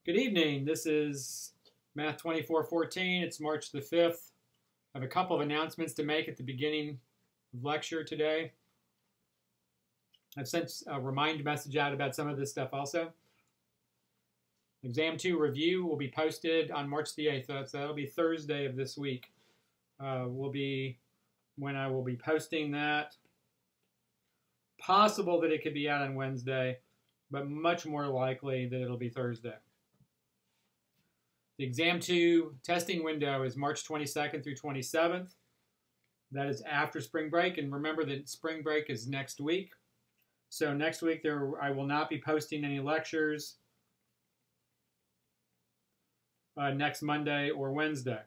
Good evening. This is Math 2414. It's March the 5th. I have a couple of announcements to make at the beginning of lecture today. I've sent a remind message out about some of this stuff also. Exam 2 review will be posted on March the 8th, so that'll be Thursday of this week. Will be when I will be posting that. Possible that it could be out on Wednesday, but much more likely that it'll be Thursday. The Exam 2 testing window is March 22nd through 27th. That is after spring break, and remember that spring break is next week. So next week I will not be posting any lectures next Monday or Wednesday.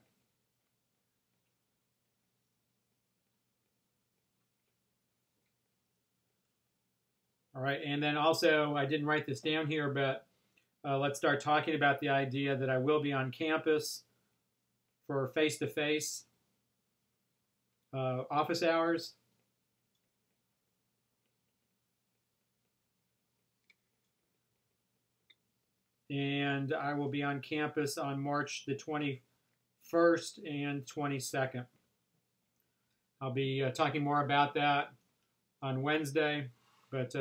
All right, and then also, I didn't write this down here, but let's start talking about the idea that I will be on campus for face-to-face office hours. And I will be on campus on March the 21st and 22nd. I'll be talking more about that on Wednesday, but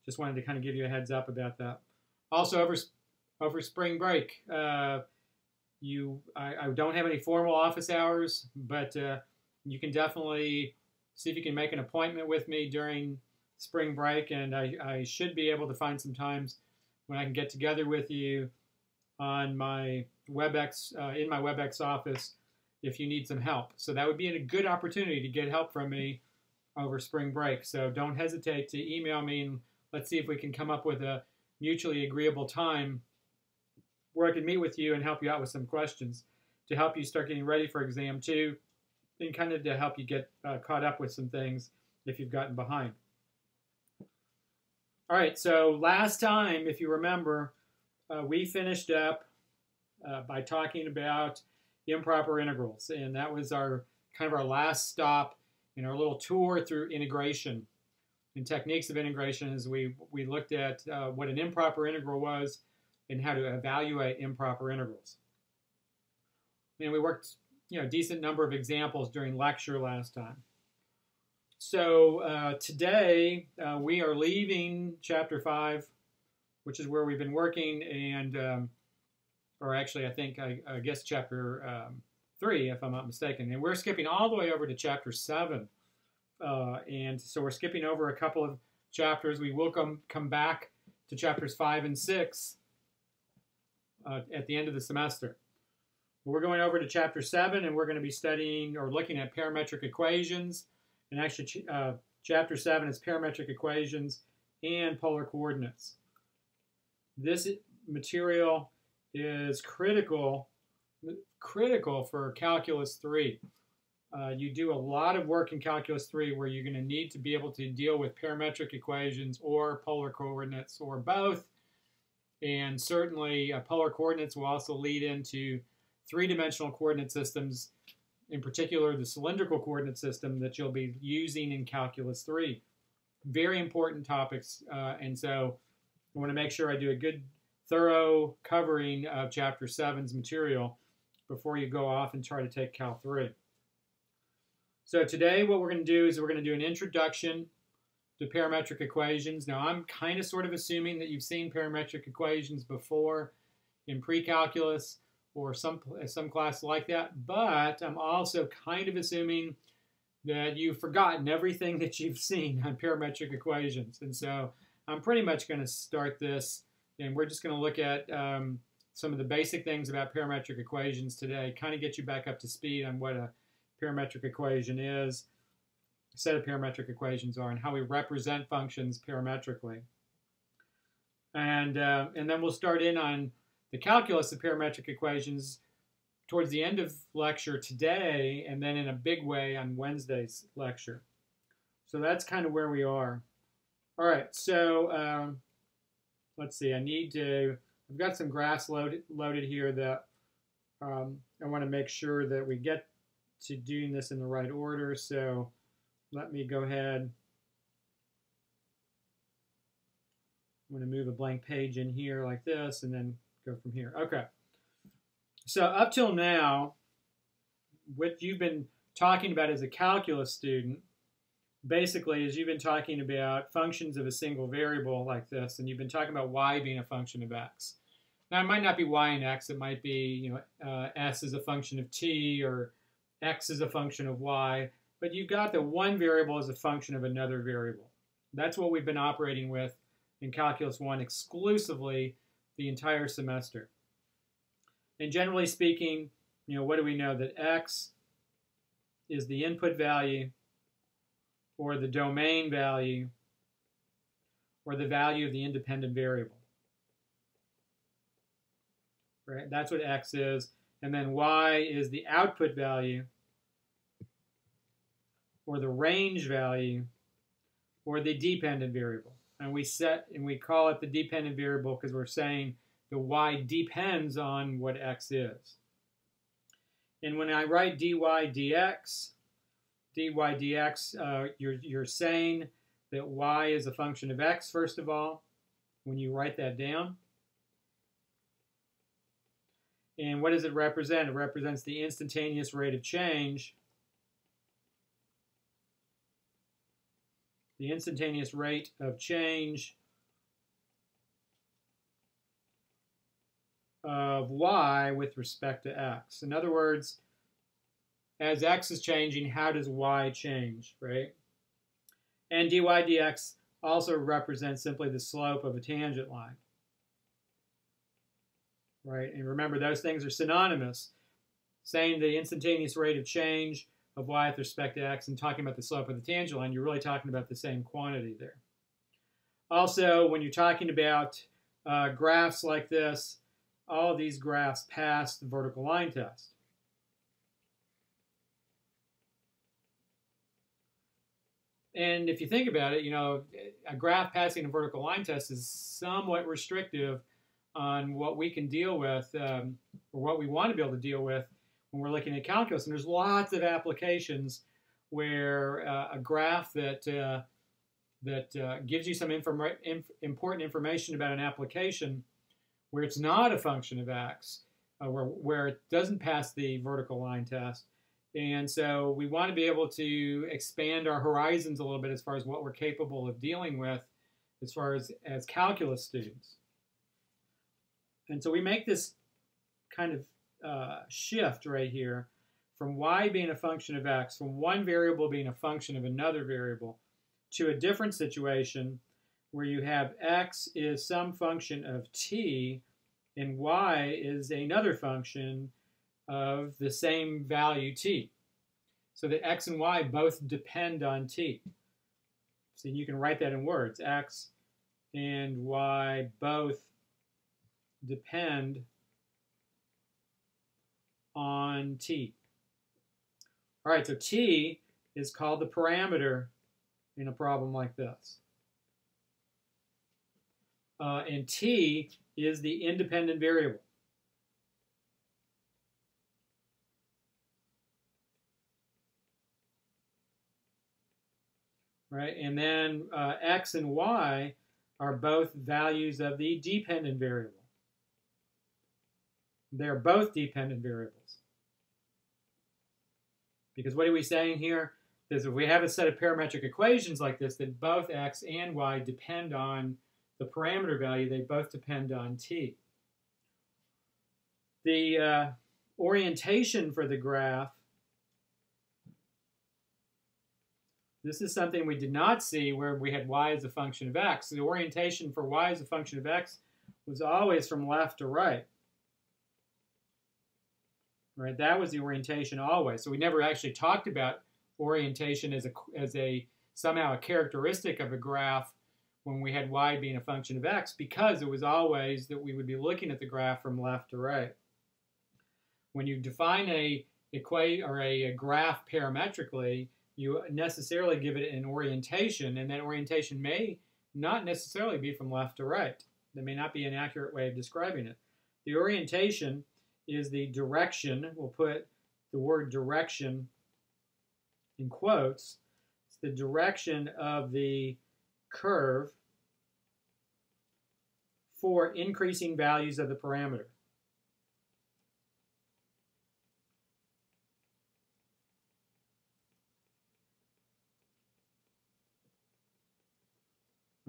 just wanted to kind of give you a heads up about that. Also, over spring break, I don't have any formal office hours, but you can definitely see if you can make an appointment with me during spring break, and I should be able to find some times when I can get together with you on my WebEx, in my WebEx office if you need some help. So that would be a good opportunity to get help from me over spring break. So don't hesitate to email me, and let's see if we can come up with a mutually agreeable time where I can meet with you and help you out with some questions to help you start getting ready for Exam 2 and kind of to help you get caught up with some things if you've gotten behind. All right, so last time, if you remember, we finished up by talking about improper integrals, and that was our kind of our last stop in our little tour through integration and techniques of integration as we looked at what an improper integral was and how to evaluate improper integrals. And we worked a decent number of examples during lecture last time. So today we are leaving Chapter 5, which is where we've been working, and or actually I guess Chapter 3, if I'm not mistaken. And we're skipping all the way over to Chapter 7. And so we're skipping over a couple of chapters. We will come back to Chapters 5 and 6 at the end of the semester. We're going over to Chapter 7, and we're going to be studying or looking at parametric equations. And actually, Chapter 7 is parametric equations and polar coordinates. This material is critical for Calculus 3. You do a lot of work in Calculus 3 where you're going to need to be able to deal with parametric equations or polar coordinates or both. And certainly polar coordinates will also lead into three-dimensional coordinate systems, in particular the cylindrical coordinate system that you'll be using in Calculus 3. Very important topics, and so I want to make sure I do a good, thorough covering of Chapter 7's material before you go off and try to take Cal 3. So today what we're going to do is we're going to do an introduction to parametric equations. Now I'm kind of sort of assuming that you've seen parametric equations before in pre-calculus or some class like that, but I'm also kind of assuming that you've forgotten everything that you've seen on parametric equations. And so I'm pretty much going to start this, and we're just going to look at some of the basic things about parametric equations today, kind of get you back up to speed on what a parametric equation is, a set of parametric equations are, and how we represent functions parametrically. And then we'll start in on the calculus of parametric equations towards the end of lecture today, and then in a big way on Wednesday's lecture. So that's kind of where we are. All right, so let's see. I've got some graphs loaded here that I want to make sure that we get to doing this in the right order. So let me go ahead. I'm going to move a blank page in here like this and then go from here. Okay. So up till now, what you've been talking about as a calculus student, basically, is you've been talking about functions of a single variable like this, and you've been talking about y being a function of x. Now, it might not be y and x. It might be, s is a function of t, or x is a function of y. But you've got the one variable as a function of another variable. That's what we've been operating with in Calculus 1 exclusively the entire semester. And generally speaking, what do we know? That x is the input value, or the domain value, or the value of the independent variable. Right? That's what x is. And then y is the output value, or the range value, or the dependent variable. And we call it the dependent variable because we're saying the y depends on what x is. And when I write dy dx, you're saying that y is a function of x, first of all, when you write that down. And what does it represent? It represents the instantaneous rate of change. The instantaneous rate of change of y with respect to x. In other words, as x is changing, how does y change, right? And dy dx also represents simply the slope of a tangent line, right? And remember, those things are synonymous. Saying the instantaneous rate of change of y with respect to x and talking about the slope of the tangent line, you're really talking about the same quantity there. Also, when you're talking about graphs like this, all of these graphs pass the vertical line test. And if you think about it, a graph passing a vertical line test is somewhat restrictive on what we can deal with, or what we want to be able to deal with when we're looking at calculus. And there's lots of applications where a graph that gives you some important information about an application where it's not a function of x, where it doesn't pass the vertical line test. And so we want to be able to expand our horizons a little bit as far as what we're capable of dealing with as far as calculus students. And so we make this kind of shift right here from y being a function of x, from one variable being a function of another variable, to a different situation where you have x is some function of t and y is another function of the same value t. So that x and y both depend on t. So you can write that in words. X and y both depend on t. All right, so t is called the parameter in a problem like this. And t is the independent variable. Right, and then x and y are both values of the dependent variable. They're both dependent variables. Because what are we saying here? Is if we have a set of parametric equations like this, that both x and y depend on the parameter value, they both depend on t. The orientation for the graph, this is something we did not see where we had y as a function of x. The orientation for y as a function of x was always from left to right. Right, that was the orientation always. So we never actually talked about orientation as somehow a characteristic of a graph when we had y being a function of x, because it was always that we would be looking at the graph from left to right. When you define a graph parametrically, you necessarily give it an orientation, and that orientation may not necessarily be from left to right. That may not be an accurate way of describing it. The orientation is the direction. We'll put the word direction in quotes. It's the direction of the curve for increasing values of the parameter.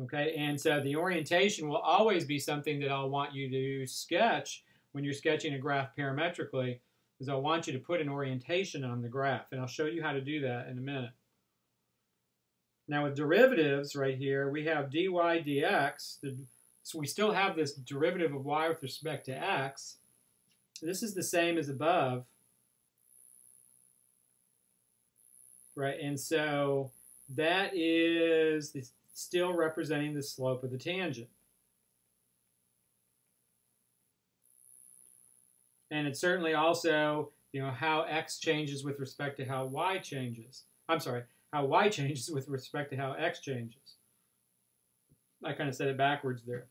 Okay, and so the orientation will always be something that I'll want you to sketch when you're sketching a graph parametrically, is I'll want you to put an orientation on the graph, and I'll show you how to do that in a minute. Now with derivatives right here, we have dy dx, so we still have this derivative of y with respect to x. This is the same as above, right? And so that is still representing the slope of the tangent. And it's certainly also, how x changes with respect to how y changes. I'm sorry, how y changes with respect to how x changes. I kind of said it backwards there.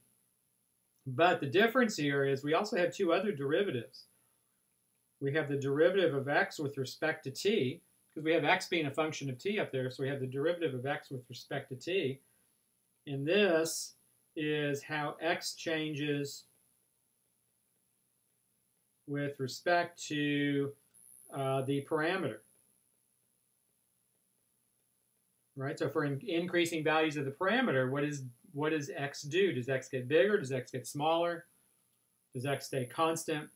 But the difference here is we also have two other derivatives. We have the derivative of x with respect to t, because we have x being a function of t up there, so we have the derivative of x with respect to t. And this is how x changes with respect to the parameter. Right? So for increasing values of the parameter, what does x do? Does x get bigger? Does x get smaller? Does x stay constant?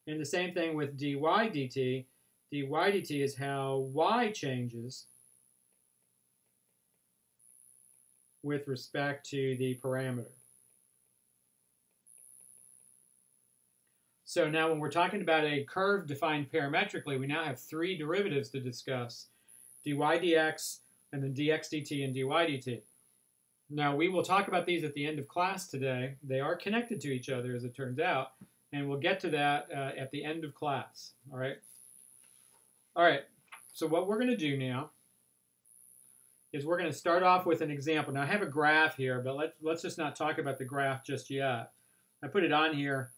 And the same thing with dy dt. Dy dt is how y changes with respect to the parameter. So now when we're talking about a curve defined parametrically, we now have three derivatives to discuss: dy dx, and then dx dt, and dy dt. Now we will talk about these at the end of class today. They are connected to each other, as it turns out, and we'll get to that at the end of class. All right? All right, so what we're going to do now is we're going to start off with an example. Now I have a graph here, but let's just not talk about the graph just yet. I put it on here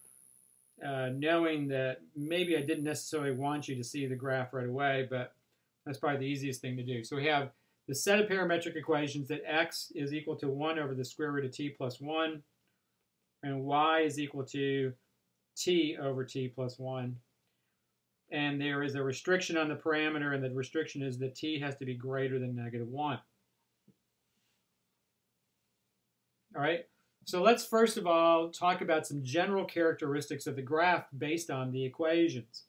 knowing that maybe I didn't necessarily want you to see the graph right away, but that's probably the easiest thing to do. So we have the set of parametric equations that x is equal to 1 over the square root of t plus 1, and y is equal to t over t plus 1. And there is a restriction on the parameter, and the restriction is that t has to be greater than -1. All right, so let's first of all talk about some general characteristics of the graph based on the equations.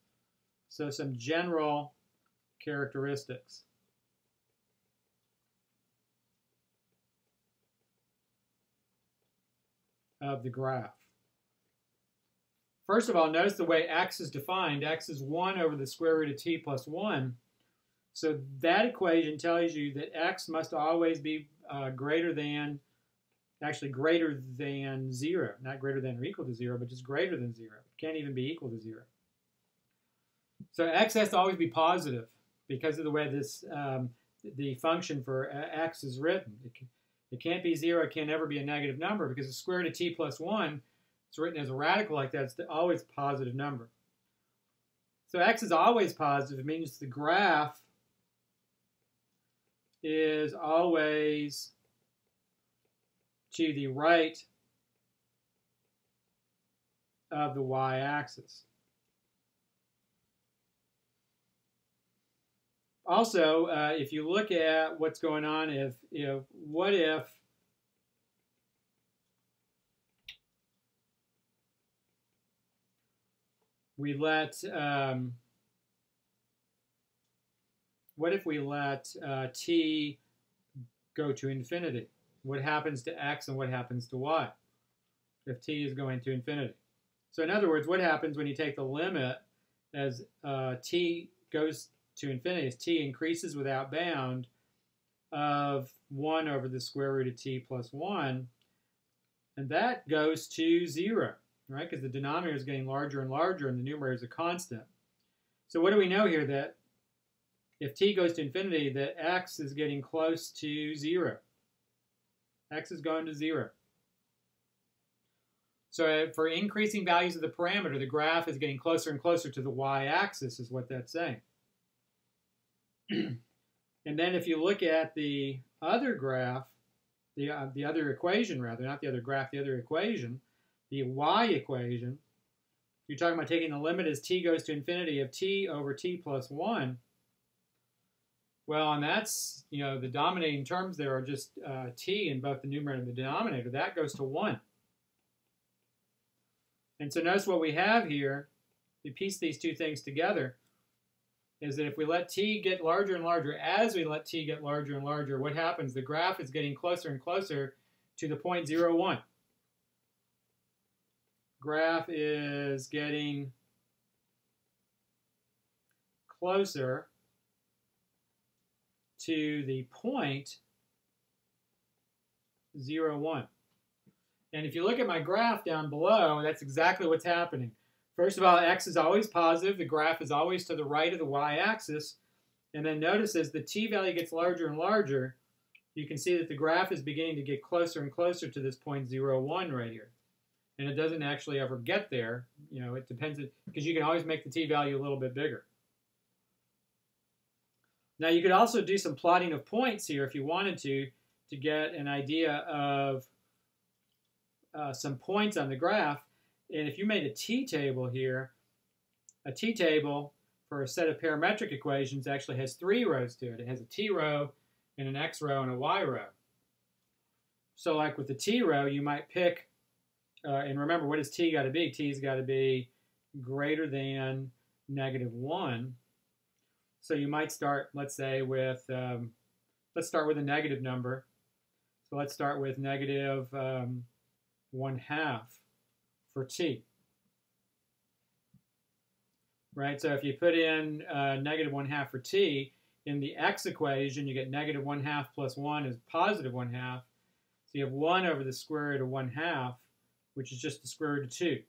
So some general characteristics of the graph. First of all, notice the way x is defined. X is 1 over the square root of t plus 1. So that equation tells you that x must always be greater than 0. Not greater than or equal to 0, but just greater than 0. It can't even be equal to 0. So x has to always be positive because of the way this the function for x is written. It can't be 0. It can't ever be a negative number because the square root of t plus 1, it's written as a radical like that. It's always a positive number. So x is always positive. It means the graph is always to the right of the y-axis. Also, if you look at what's going on, what if we let t go to infinity? What happens to x and what happens to y if t is going to infinity? So in other words, what happens when you take the limit as t goes to infinity, as t increases without bound of 1 over the square root of t plus 1, and that goes to 0. Right, because the denominator is getting larger and larger and the numerator is a constant. So what do we know here? That if t goes to infinity, that x is getting close to 0. X is going to 0. So for increasing values of the parameter, the graph is getting closer and closer to the y-axis, is what that's saying. And then if you look at the other graph, the other equation, rather, not the other graph, the other equation, the y equation, you're talking about taking the limit as t goes to infinity of t over t plus 1. Well, and that's, the dominating terms there are just t in both the numerator and the denominator. That goes to 1. And so notice what we have here, we piece these two things together, is that if we let t get larger and larger, as we let t get larger and larger, what happens? The graph is getting closer and closer to the point 0, 1. Graph is getting closer to the point 0, 1. And if you look at my graph down below, that's exactly what's happening. First of all, x is always positive. The graph is always to the right of the y-axis. And then notice as the t value gets larger and larger, you can see that the graph is beginning to get closer and closer to this point 0, 1 right here. And it doesn't actually ever get there. It depends, because you can always make the t value a little bit bigger. Now you could also do some plotting of points here if you wanted to get an idea of some points on the graph. And if you made a t-table here, a t-table for a set of parametric equations actually has 3 rows to it. It has a t row and an x row and a y row. So like with the t row, you might pick, and remember, what does t got to be? T's got to be greater than -1. So you might start, let's say, with, let's start with a negative number. So let's start with negative 1/2 for t. Right, so if you put in negative 1/2 for t, in the x equation, you get negative 1/2 plus 1 is positive 1/2. So you have 1 over the square root of 1/2, which is just the square root of 2.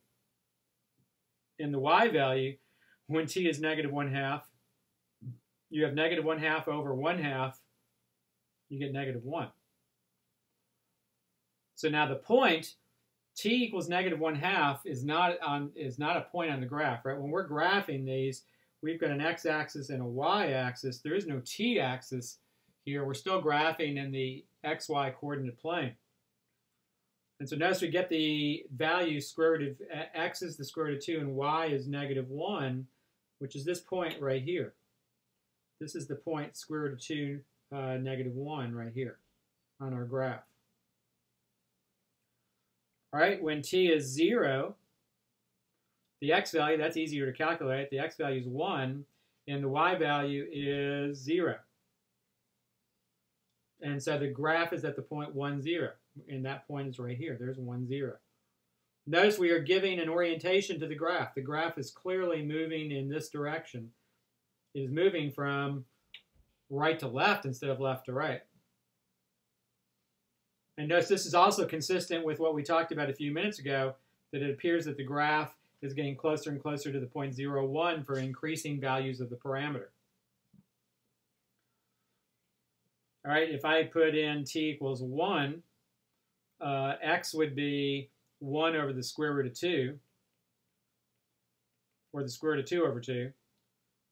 In the y value, when t is negative 1/2, you have negative 1/2 over 1/2, you get negative 1. So now the point, t equals negative 1/2 is not a point on the graph, right? When we're graphing these, we've got an x-axis and a y-axis. There is no t-axis here. We're still graphing in the xy coordinate plane. And so notice we get the value square root of x is the square root of 2 and y is negative 1, which is this point right here. This is the point square root of 2, negative 1 right here on our graph. All right, when t is 0, the x value, that's easier to calculate. The x value is 1, and the y value is 0. And so the graph is at the point 1, 0. And that point is right here. There's 1, 0. Notice we are giving an orientation to the graph. The graph is clearly moving in this direction. It is moving from right to left instead of left to right. And notice this is also consistent with what we talked about a few minutes ago, that it appears that the graph is getting closer and closer to the point 0, 1 for increasing values of the parameter. All right, if I put in t equals 1, x would be 1 over the square root of 2, or the square root of 2 over 2,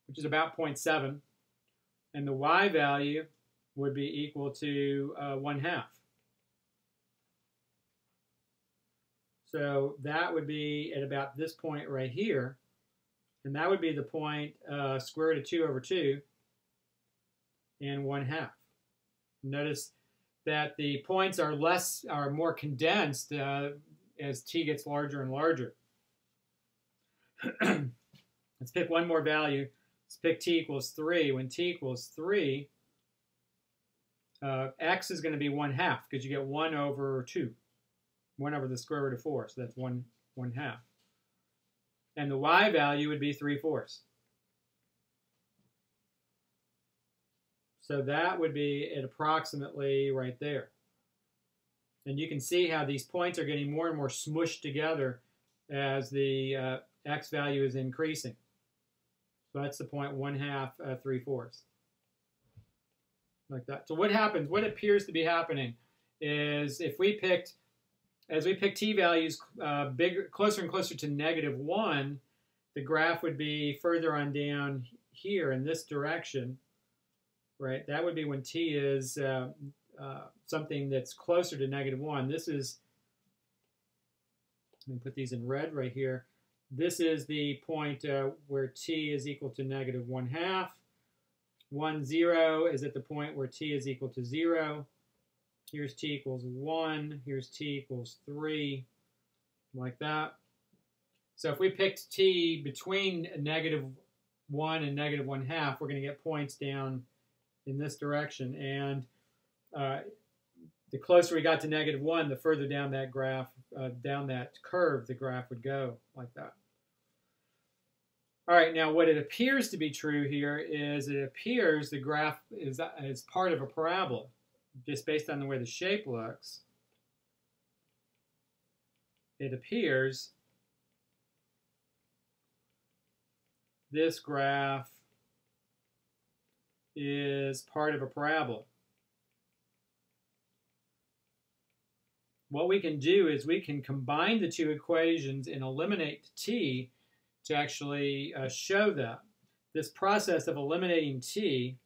which is about 0.7. And the y value would be equal to 1/2. So that would be at about this point right here. And that would be the point square root of 2 over 2 and 1/2. Notice that the points are more condensed as t gets larger and larger. Let's pick one more value. Let's pick t equals 3. When t equals 3, x is going to be 1/2 because you get 1 over 2. 1 over the square root of 4, so that's 1/2. And the y value would be 3/4. So that would be at approximately right there. And you can see how these points are getting more and more smushed together as the x value is increasing. So that's the point 1/2, 3/4. Like that. So what happens, what appears to be happening is if we picked, as we pick t values closer and closer to -1, the graph would be further on down here in this direction, right? That would be when t is something that's closer to -1. This is, let me put these in red right here. This is the point where t is equal to -1/2. 1, 0 is at the point where t is equal to 0. Here's t equals 1. Here's t equals 3, like that. So if we picked t between -1 and -1/2, we're going to get points down in this direction. And the closer we got to -1, the further down that graph, down that curve, the graph would go, like that. All right, now what it appears to be true here is it appears the graph is part of a parabola, just based on the way the shape looks. It appears this graph is part of a parabola. What we can do is we can combine the two equations and eliminate t to actually show that. This process of eliminating t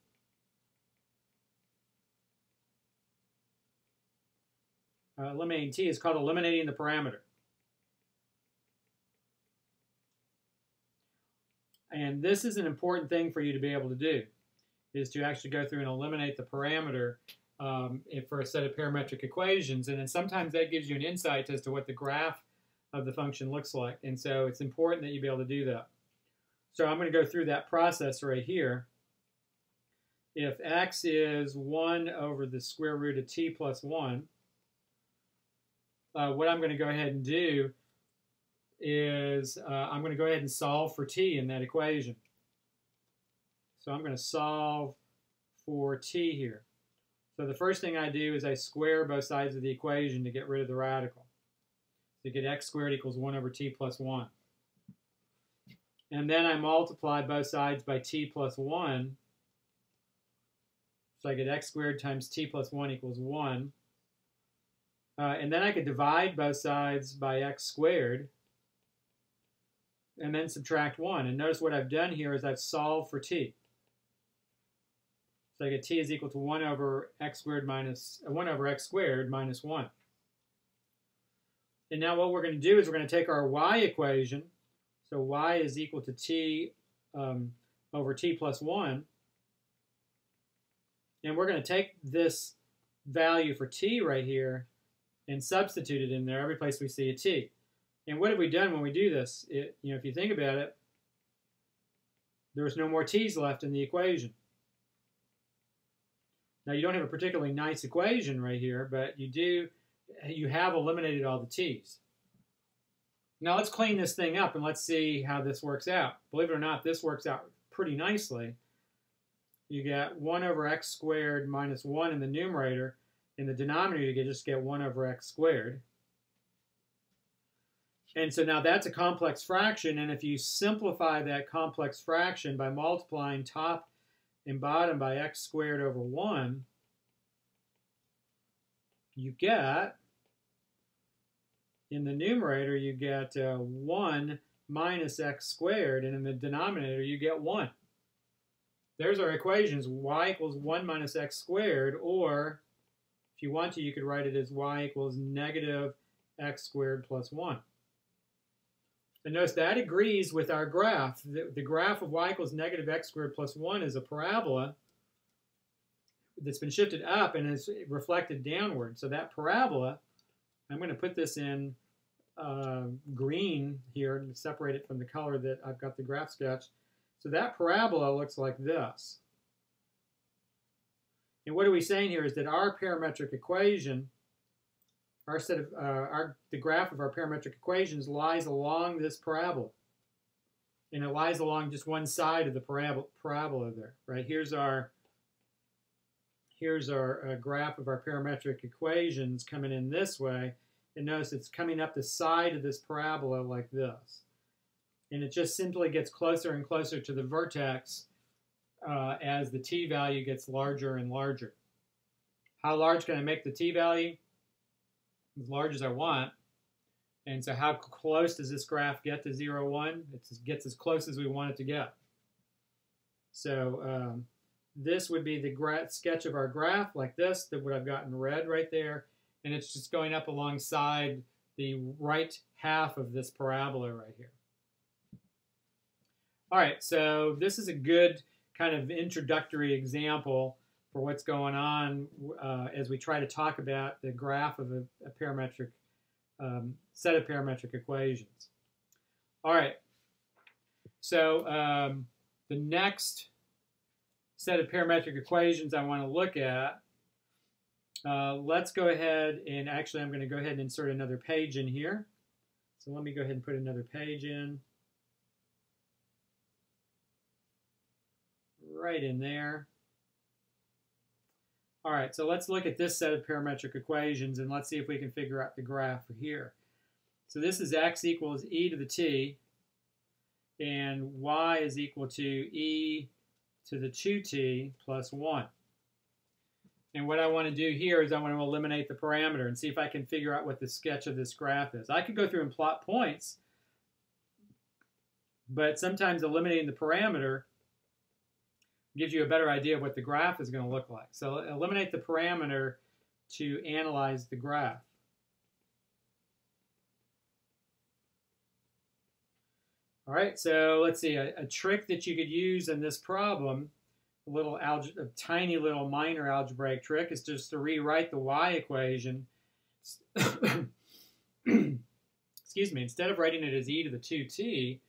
is called eliminating the parameter. And this is an important thing for you to be able to do, is to actually go through and eliminate the parameter for a set of parametric equations. And then sometimes that gives you an insight as to what the graph of the function looks like. And so it's important that you be able to do that. So I'm going to go through that process right here. If x is 1 over the square root of t plus 1, what I'm going to go ahead and do is I'm going to go ahead and solve for t in that equation. So I'm going to solve for t here. So the first thing I do is I square both sides of the equation to get rid of the radical. To get x squared equals 1 over t plus 1. And then I multiply both sides by t plus 1. So I get x squared times t plus 1 equals 1. And then I could divide both sides by x squared. And then subtract 1. And notice what I've done here is I've solved for t. So I get t is equal to 1 over x squared minus 1. And now what we're going to do is we're going to take our y equation. So y is equal to t over t plus 1. And we're going to take this value for t right here and substitute it in there every place we see a t. And what have we done when we do this? If you think about it, there's no more t's left in the equation. Now, you don't have a particularly nice equation right here, but you have eliminated all the t's. Now, let's clean this thing up and let's see how this works out. Believe it or not, this works out pretty nicely. You get 1 over x squared minus 1 in the numerator. In the denominator, you just get 1 over x squared. And so now that's a complex fraction, and if you simplify that complex fraction by multiplying top and bottom by x squared over 1, you get, in the numerator, you get 1 minus x squared, and in the denominator, you get 1. There's our equations. Y equals 1 minus x squared, or if you want to, you could write it as y equals negative x squared plus 1. And notice that agrees with our graph. The graph of y equals negative x squared plus 1 is a parabola that's been shifted up and is reflected downward. So that parabola, I'm going to put this in green here to separate it from the color that I've got the graph sketched. So that parabola looks like this. And what are we saying here is that our parametric equation, the graph of our parametric equations lies along this parabola. And it lies along just one side of the parabola there, right? Here's our graph of our parametric equations coming in this way. And notice it's coming up the side of this parabola like this. And it just simply gets closer and closer to the vertex as the t value gets larger and larger. How large can I make the t value? As large as I want. And so how close does this graph get to 0, 1? It gets as close as we want it to get. So this would be the sketch of our graph, like this, that would have gotten red right there, and it's just going up alongside the right half of this parabola right here. All right, so this is a good kind of introductory example for what's going on as we try to talk about the graph of a parametric set of parametric equations. All right, so the next set of parametric equations I want to look at, let's go ahead and actually I'm going to go ahead and insert another page in here. So let me go ahead and put another page in. Right in there. All right, so let's look at this set of parametric equations and let's see if we can figure out the graph for here. So this is x equals e to the t, and y is equal to e to the 2t plus 1. And what I want to do here is I want to eliminate the parameter and see if I can figure out what the sketch of this graph is. I could go through and plot points, but sometimes eliminating the parameter gives you a better idea of what the graph is going to look like. So eliminate the parameter to analyze the graph. All right, so let's see, a trick that you could use in this problem, a tiny little minor algebraic trick, is just to rewrite the y equation. Excuse me, instead of writing it as e to the 2t,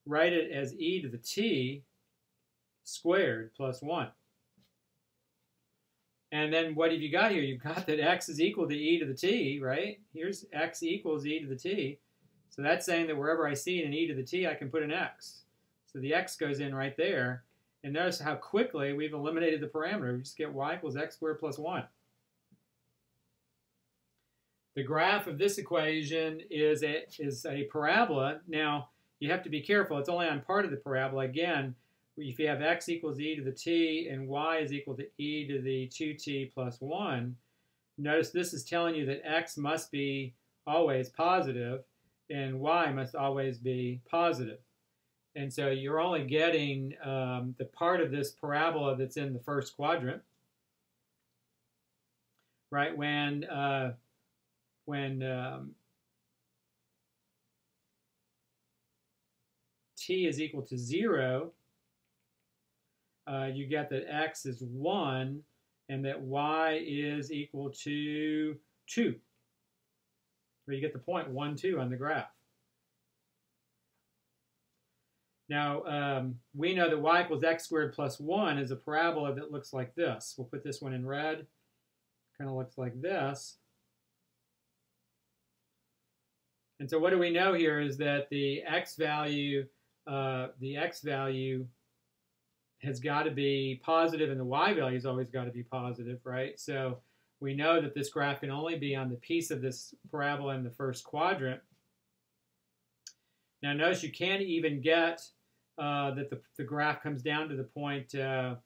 write it as e to the t squared plus 1. And then what have you got here? You've got that x is equal to e to the t, right? Here's x equals e to the t. So that's saying that wherever I see an e to the t, I can put an x. So the x goes in right there. And notice how quickly we've eliminated the parameter. We just get y equals x squared plus 1. The graph of this equation is a parabola. Now, you have to be careful. It's only on part of the parabola. Again, if you have x equals e to the t and y is equal to e to the 2t plus 1, notice this is telling you that x must be always positive and y must always be positive. And so you're only getting the part of this parabola that's in the first quadrant, right? When t is equal to 0, you get that x is 1 and that y is equal to 2. Where you get the point 1, 2 on the graph. Now, we know that y equals x squared plus 1 is a parabola that looks like this. We'll put this one in red. Kind of looks like this. And so what do we know here is that the x value has got to be positive and the y value has always got to be positive, right? So we know that this graph can only be on the piece of this parabola in the first quadrant. Now notice you can't even get that the graph comes down to the point 0,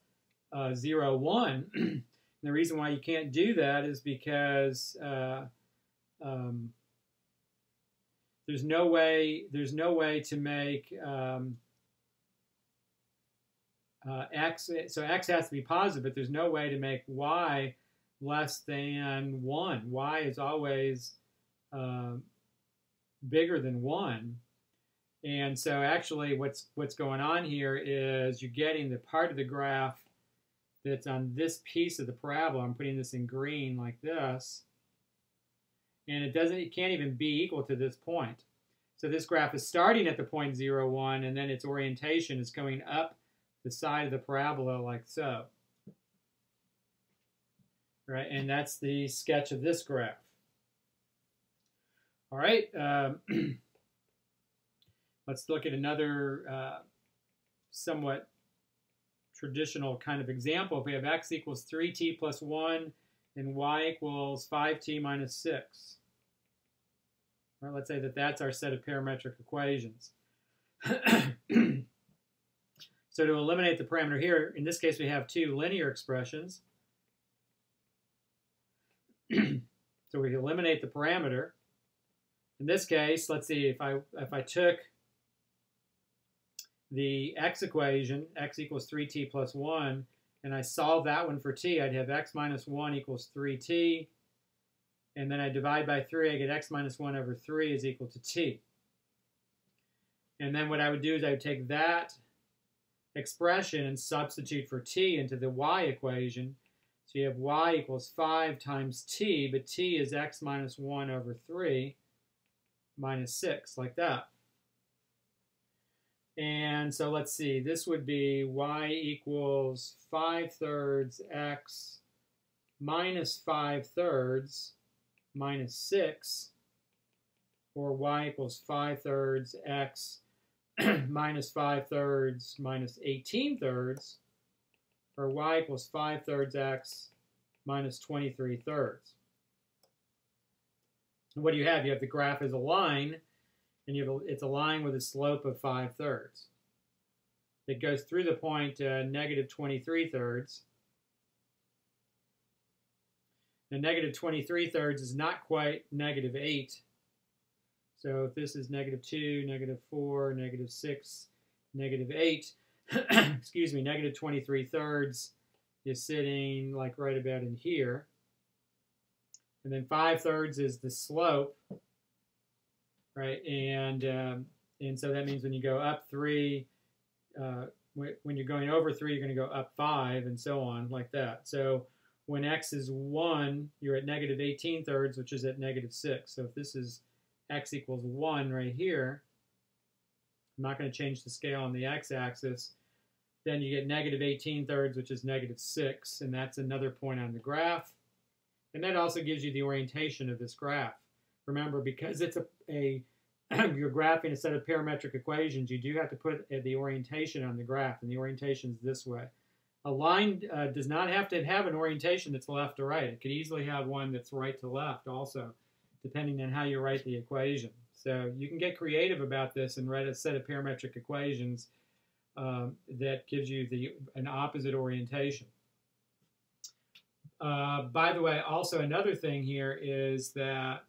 1. The reason why you can't do that is because there's no way to make x, so x has to be positive, but there's no way to make y less than 1. Y is always bigger than 1. And so actually what's going on here is you're getting the part of the graph that's on this piece of the parabola. I'm putting this in green like this. And it can't even be equal to this point. So this graph is starting at the point 0, 1, and then its orientation is going up the side of the parabola like so. Right, and that's the sketch of this graph. All right, let's look at another somewhat traditional kind of example. If we have x equals 3t plus 1 and y equals 5t minus 6. All right, let's say that that's our set of parametric equations. So to eliminate the parameter here, in this case we have two linear expressions. So we eliminate the parameter. In this case, let's see, if I took the x equation, x equals 3t plus 1, and I solve that one for t, I'd have x minus 1 equals 3t. And then I divide by 3, I get x minus 1 over 3 is equal to t. And then what I would do is I would take that expression and substitute for t into the y equation. So you have y equals 5 times t, but t is x minus 1 over 3 minus 6, like that. And so let's see, this would be y equals 5/3 x minus 5/3 minus 6, or y equals 5/3 x minus 5/3 minus 18/3, or y equals 5/3 x minus 23/3. And what do you have? You have the graph as a line, and it's a line with a slope of 5/3. It goes through the point negative 23/3. And negative 23/3 is not quite negative 8. So if this is negative 2, negative 4, negative 6, negative 8, excuse me, negative 23/3 is sitting like right about in here. And then 5/3 is the slope, right? And so that means when you go up 3, when you're going over 3, you're going to go up 5, and so on, like that. So when x is 1, you're at negative 18/3, which is at negative 6. So if this is x equals 1 right here, I'm not going to change the scale on the x-axis, then you get negative 18/3, which is negative 6, and that's another point on the graph. And that also gives you the orientation of this graph. Remember, because it's you're graphing a set of parametric equations, you do have to put the orientation on the graph, and the orientation is this way. A line does not have to have an orientation that's left to right. It could easily have one that's right to left also, depending on how you write the equation. So you can get creative about this and write a set of parametric equations that gives you an opposite orientation. By the way, also another thing here is that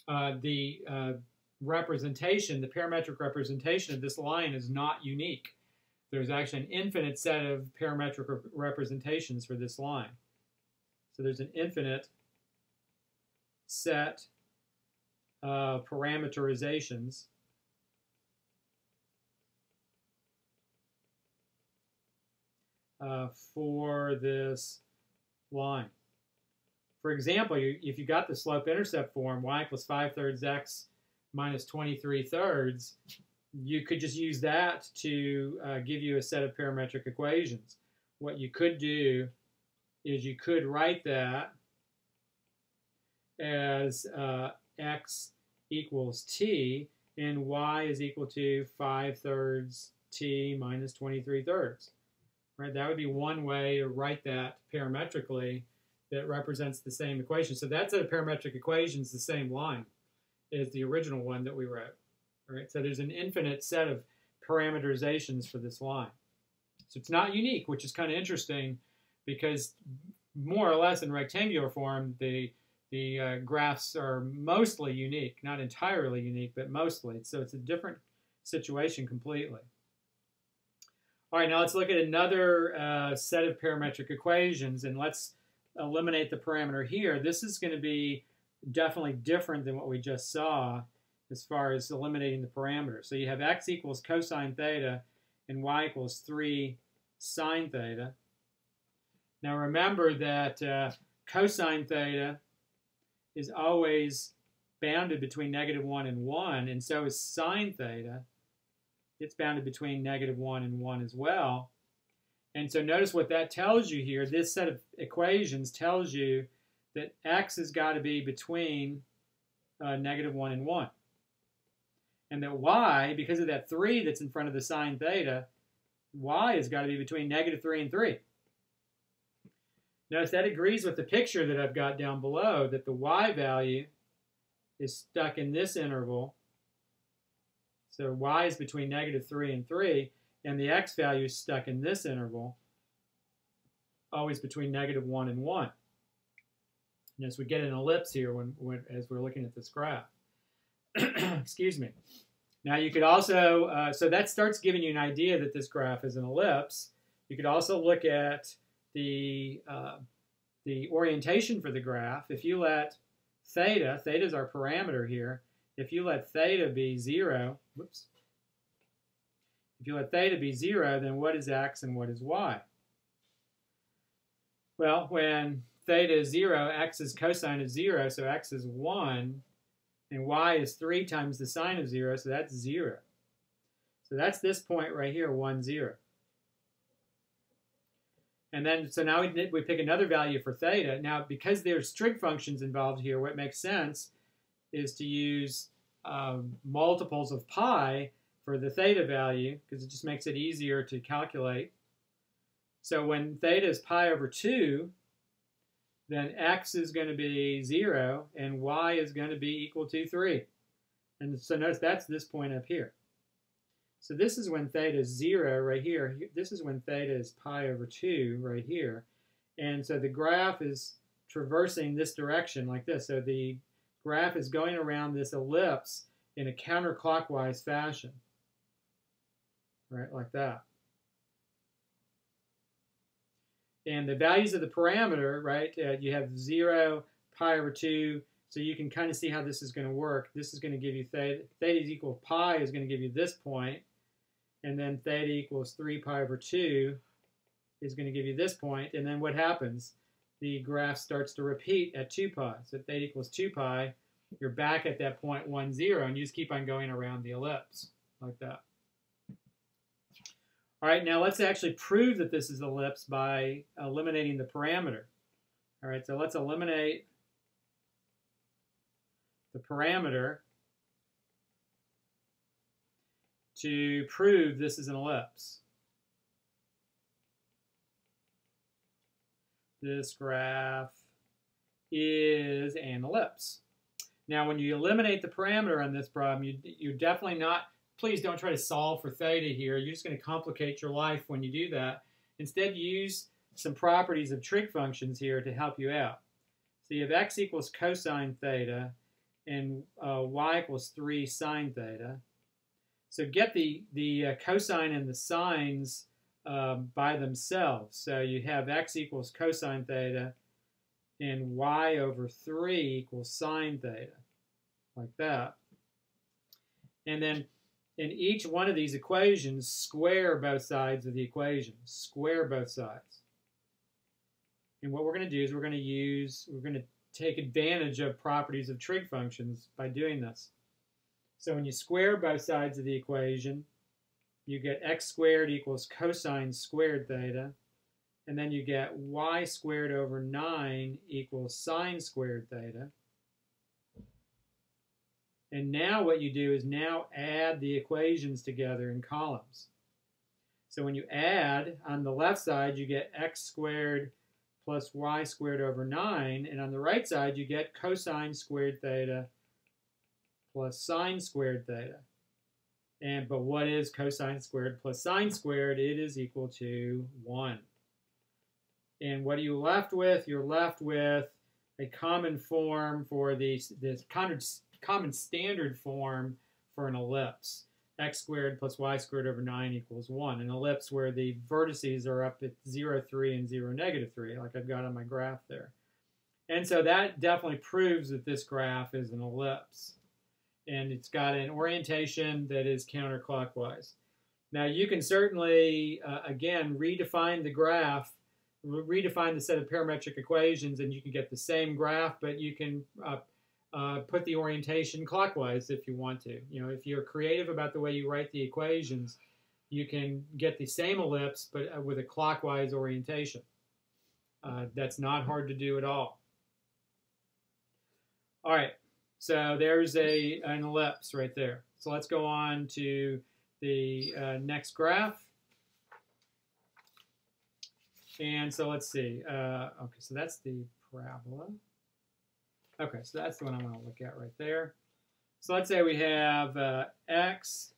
the representation, the parametric representation of this line is not unique. There's actually an infinite set of parametric representations for this line. So there's an infinite set of parameterizations for this line. For example, if you got the slope-intercept form, y equals 5/3 x minus 23/3, you could just use that to give you a set of parametric equations. What you could do is you could write that as x equals t, and y is equal to 5/3 t minus 23/3. Right? That would be one way to write that parametrically that represents the same equation. So that set of parametric equations is the same line as the original one that we wrote. Right? So there's an infinite set of parameterizations for this line. So it's not unique, which is kind of interesting, because more or less in rectangular form, the graphs are mostly unique, not entirely unique, but mostly. So it's a different situation completely. All right, now let's look at another set of parametric equations, and let's eliminate the parameter here. This is going to be definitely different than what we just saw as far as eliminating the parameter. So you have x equals cosine theta and y equals 3 sine theta. Now remember that cosine theta is always bounded between -1 and 1, and so is sine theta. It's bounded between -1 and 1 as well. And so notice what that tells you here. This set of equations tells you that x has got to be between -1 and 1. And that y, because of that 3 that's in front of the sine theta, y has got to be between -3 and 3. Notice that agrees with the picture that I've got down below, that the y value is stuck in this interval. So y is between -3 and 3, and the x value is stuck in this interval, always between -1 and 1. And as we get an ellipse here as we're looking at this graph. Excuse me. Now you could also, so that starts giving you an idea that this graph is an ellipse, You could also look at the orientation for the graph. If you let theta is our parameter here, if you let theta be 0, whoops, if you let theta be 0, then what is x and what is y? Well, when theta is 0, x's cosine is 0, so x is 1, and y is 3 times the sine of 0, so that's 0. So that's this point right here, 1, 0. And then, so now we pick another value for theta. Now, because there's trig functions involved here, what makes sense is to use multiples of pi for the theta value, because it just makes it easier to calculate. So when theta is pi over 2, then x is going to be 0, and y is going to be equal to 3. And so notice that's this point up here. So this is when theta is 0 right here. This is when theta is pi over 2 right here. And so the graph is traversing this direction like this. So the graph is going around this ellipse in a counterclockwise fashion. Right, like that. And the values of the parameter, right, you have 0, pi over 2, so you can kind of see how this is going to work. This is going to give you theta is equal to pi is going to give you this point, and then theta equals 3 pi over 2 is going to give you this point, and then what happens? The graph starts to repeat at 2 pi. So theta equals 2 pi, you're back at that point 1, 0, and you just keep on going around the ellipse like that. All right, now let's actually prove that this is ellipse by eliminating the parameter. All right, so let's eliminate the parameter to prove this is an ellipse. This graph is an ellipse. Now, when you eliminate the parameter on this problem, you're definitely not, please don't try to solve for theta here. You're just going to complicate your life when you do that. Instead, use some properties of trig functions here to help you out. So you have x equals cosine theta and y equals 3 sine theta. So get the cosine and the sines by themselves. So you have x equals cosine theta and y over 3 equals sine theta, like that. And then in each one of these equations, square both sides of the equation. Square both sides. And what we're going to do is we're going to take advantage of properties of trig functions by doing this. So when you square both sides of the equation, you get x squared equals cosine squared theta, and then you get y squared over 9 equals sine squared theta. And now what you do is now add the equations together in columns. So when you add, on the left side you get x squared plus y squared over 9, and on the right side you get cosine squared theta plus sine squared theta. But what is cosine squared plus sine squared? It is equal to 1. And what are you left with? You're left with a common form for this common standard form for an ellipse. X squared plus y squared over 9 equals 1. An ellipse where the vertices are up at 0, 3, and 0, -3, like I've got on my graph there. And so that definitely proves that this graph is an ellipse. And it's got an orientation that is counterclockwise. Now you can certainly, again, redefine the graph, redefine the set of parametric equations, and you can get the same graph, but you can put the orientation clockwise if you want to. You know, if you're creative about the way you write the equations, you can get the same ellipse, but with a clockwise orientation. That's not hard to do at all. All right, so there's an ellipse right there. So let's go on to the next graph. And so let's see. Okay, so that's the parabola. Okay, so that's the one I want to look at right there. So let's say we have x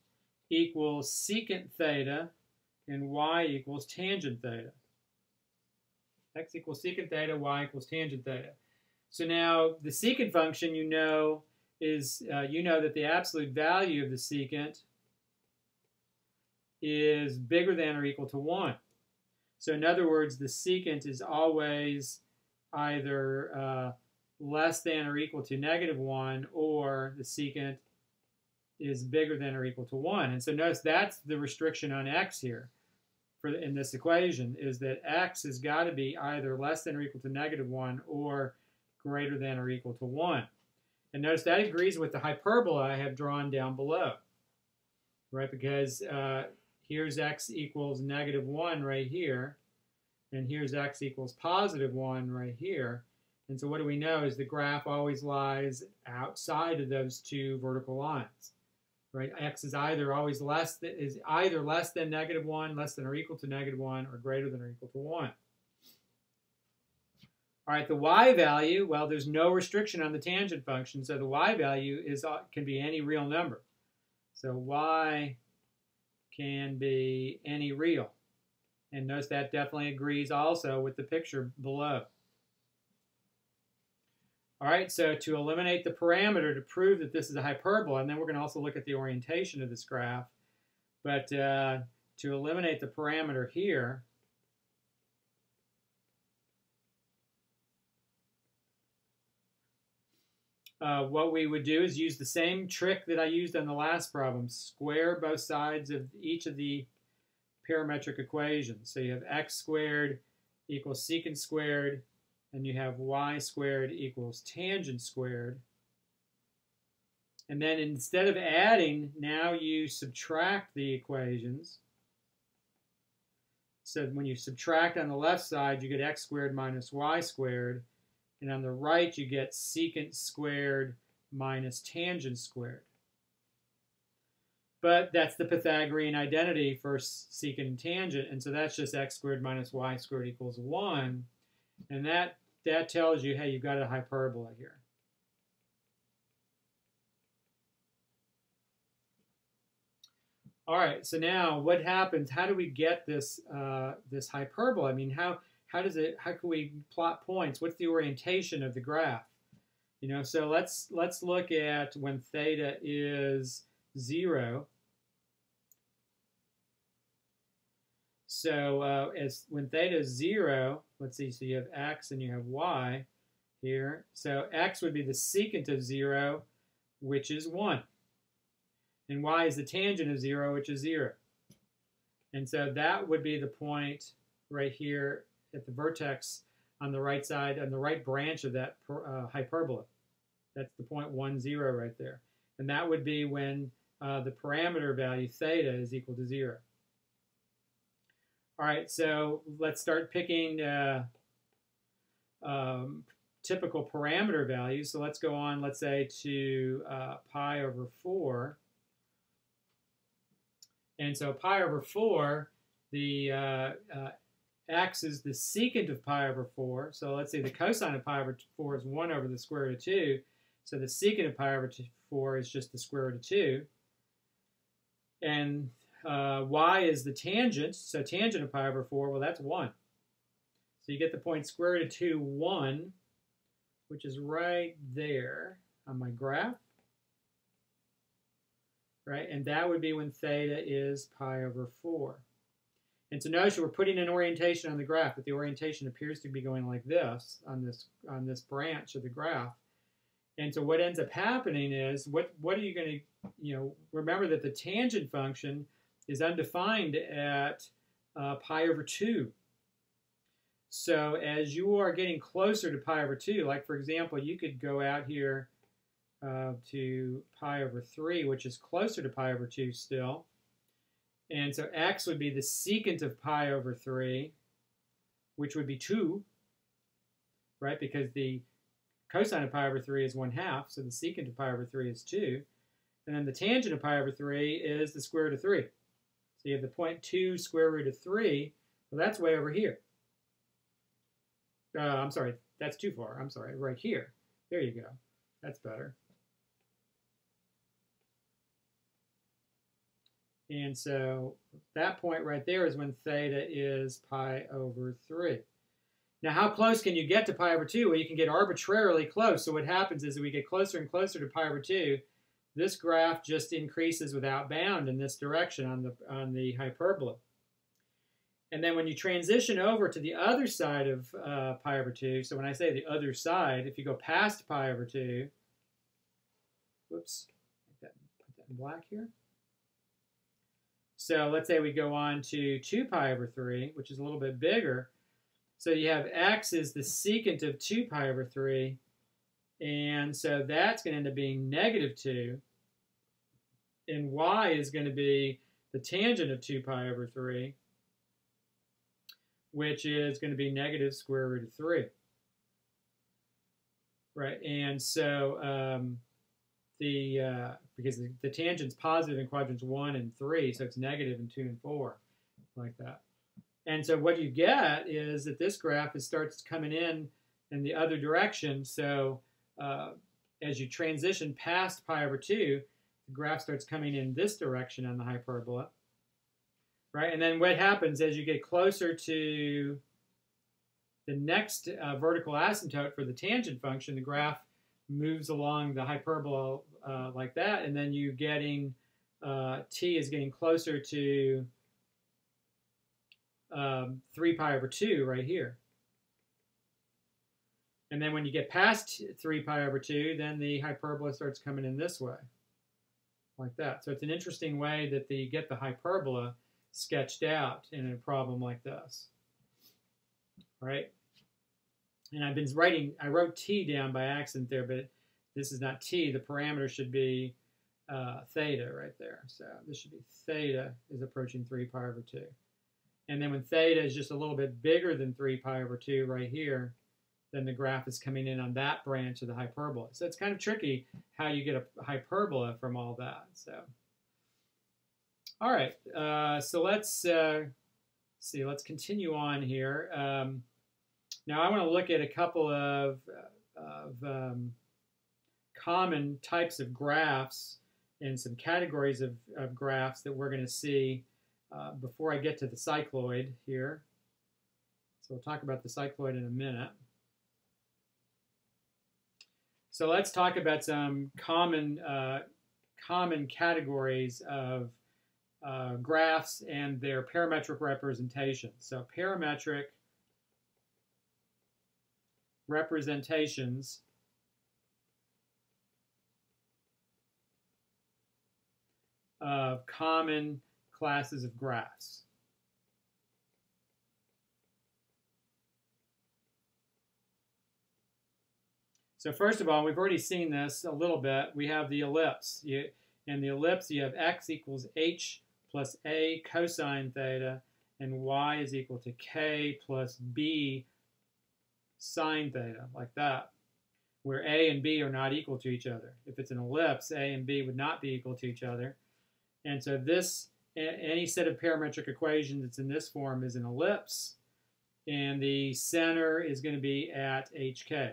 equals secant theta and y equals tangent theta. X equals secant theta, y equals tangent theta. So now the secant function, you know, is that the absolute value of the secant is bigger than or equal to 1. So in other words, the secant is always either less than or equal to -1, or the secant is bigger than or equal to 1. And so notice that's the restriction on x here in this equation, is that x has got to be either less than or equal to -1 or greater than or equal to 1. And notice that agrees with the hyperbola I have drawn down below, right? Because here's x equals -1 right here, and here's x equals +1 right here. And so what do we know is the graph always lies outside of those two vertical lines, right? X is either less than -1, less than or equal to -1, or greater than or equal to 1. All right, the y value, well, there's no restriction on the tangent function, so the y value can be any real number. So y can be any real. And notice that definitely agrees also with the picture below. All right, so to eliminate the parameter to prove that this is a hyperbola, and then we're going to also look at the orientation of this graph, but to eliminate the parameter here, what we would do is use the same trick that I used on the last problem. Square both sides of each of the parametric equations. So you have x squared equals secant squared, and you have y squared equals tangent squared. And then instead of adding, now you subtract the equations. So when you subtract on the left side, you get x squared minus y squared. And on the right, you get secant squared minus tangent squared. But that's the Pythagorean identity for secant and tangent. And so that's just x squared minus y squared equals 1. And that tells you, hey, you've got a hyperbola here. All right, so now what happens? How do we get this this hyperbola? I mean, how can we plot points? What's the orientation of the graph? You know, so let's look at when theta is 0. So when theta is 0, let's see, so you have x and you have y here. So x would be the secant of 0, which is 1. And y is the tangent of 0, which is 0. And so that would be the point right here at the vertex on the right side, on the right branch of that hyperbola. That's the point 1, 0 right there. And that would be when the parameter value theta is equal to 0. All right, so let's start picking typical parameter values. So let's go on, let's say, to pi over 4. And so pi over 4, the x is the secant of pi over 4. So let's say the cosine of pi over 4 is 1 over the square root of 2. So the secant of pi over 4 is just the square root of 2. And y is the tangent. So tangent of pi over 4, well, that's 1. So you get the point square root of 2, 1, which is right there on my graph. Right, and that would be when theta is pi over 4. And so notice we're putting an orientation on the graph, but the orientation appears to be going like this on this branch of the graph. And so what ends up happening is, what are you going to, remember that the tangent function is undefined at pi over 2. So as you are getting closer to pi over 2, like for example, you could go out here to pi over 3, which is closer to pi over 2 still. And so x would be the secant of pi over 3, which would be 2, right? Because the cosine of pi over 3 is 1/2, so the secant of pi over 3 is 2. And then the tangent of pi over 3 is the square root of 3. So you have the point 2 square root of 3. Well, that's way over here. I'm sorry, that's too far. I'm sorry, right here. There you go. That's better. And so that point right there is when theta is pi over 3. Now, how close can you get to pi over 2? Well, you can get arbitrarily close. So what happens is, as we get closer and closer to pi over 2, this graph just increases without bound in this direction on the hyperbola. And then when you transition over to the other side of pi over 2, so when I say the other side, if you go past pi over 2, whoops, put that in black here. So let's say we go on to 2 pi over 3, which is a little bit bigger. So you have x is the secant of 2 pi over 3, and so that's going to end up being negative 2, and y is going to be the tangent of 2 pi over 3, which is going to be negative square root of 3. Right, and so because the tangent's positive in quadrants 1 and 3, so it's negative in 2 and 4, like that. And so what you get is that this graph starts coming in the other direction. So as you transition past pi over 2, the graph starts coming in this direction on the hyperbola. Right, and then what happens as you get closer to the next vertical asymptote for the tangent function, the graph moves along the hyperbola like that, and then you're getting, t is getting closer to 3 pi over 2 right here. And then when you get past 3 pi over 2, then the hyperbola starts coming in this way, like that. So it's an interesting way that you get the hyperbola sketched out in a problem like this. All right? And I wrote t down by accident there, but this is not t. The parameter should be theta right there. So this should be theta is approaching 3 pi over 2. And then when theta is just a little bit bigger than 3 pi over 2 right here, then the graph is coming in on that branch of the hyperbola. So it's kind of tricky how you get a hyperbola from all that. So, all right, so let's see. Let's continue on here. Now I want to look at a couple of common types of graphs and some categories of graphs that we're going to see before I get to the cycloid here. So we'll talk about the cycloid in a minute. So let's talk about some common categories of graphs and their parametric representations. So parametric representations of common classes of graphs. So first of all, we've already seen this a little bit. We have the ellipse. In the ellipse, you have x equals h plus a cosine theta, and y is equal to k plus b sine theta, like that, where a and b are not equal to each other. If it's an ellipse, a and b would not be equal to each other. And so any set of parametric equations that's in this form is an ellipse, and the center is going to be at hk.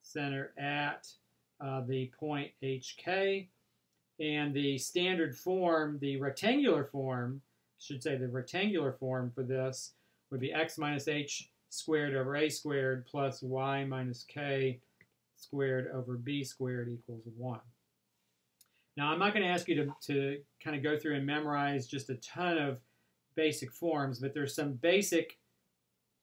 Center at the point hk, and the standard form, the rectangular form, for this would be x minus h squared over a squared plus y minus k squared over b squared equals 1. Now, I'm not going to ask you to kind of go through and memorize just a ton of basic forms, but there's some basic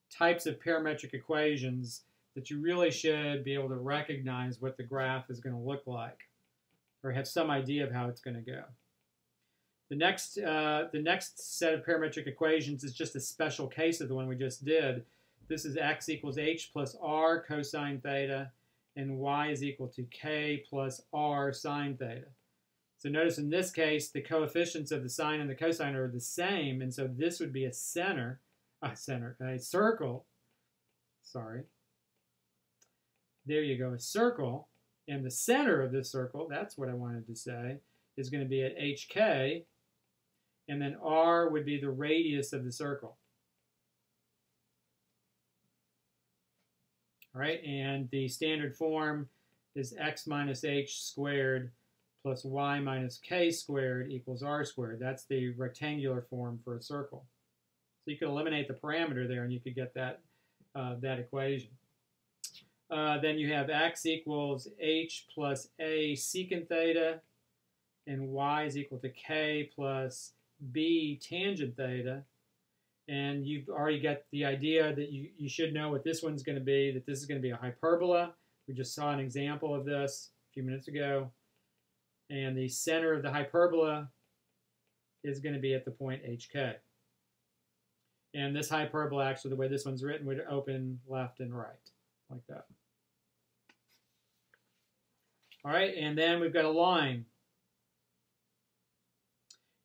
types of parametric equations that you really should be able to recognize what the graph is going to look like, or have some idea of how it's going to go. The next set of parametric equations is just a special case of the one we just did. This is x equals h plus r cosine theta, and y is equal to k plus r sine theta. So notice in this case, the coefficients of the sine and the cosine are the same, and so this would be a circle. Sorry. There you go, a circle, and the center of this circle, that's what I wanted to say, is going to be at hk, and then r would be the radius of the circle. All right, and the standard form is x minus h squared plus y minus k squared equals r squared. That's the rectangular form for a circle. So you could eliminate the parameter there, and you could get that equation. Then you have x equals h plus a secant theta, and y is equal to k plus b tangent theta. And you've already got the idea that you should know what this one's going to be, that this is going to be a hyperbola. We just saw an example of this a few minutes ago. And the center of the hyperbola is going to be at the point HK. And this hyperbola, actually, the way this one's written, would open left and right, like that. All right, and then we've got a line.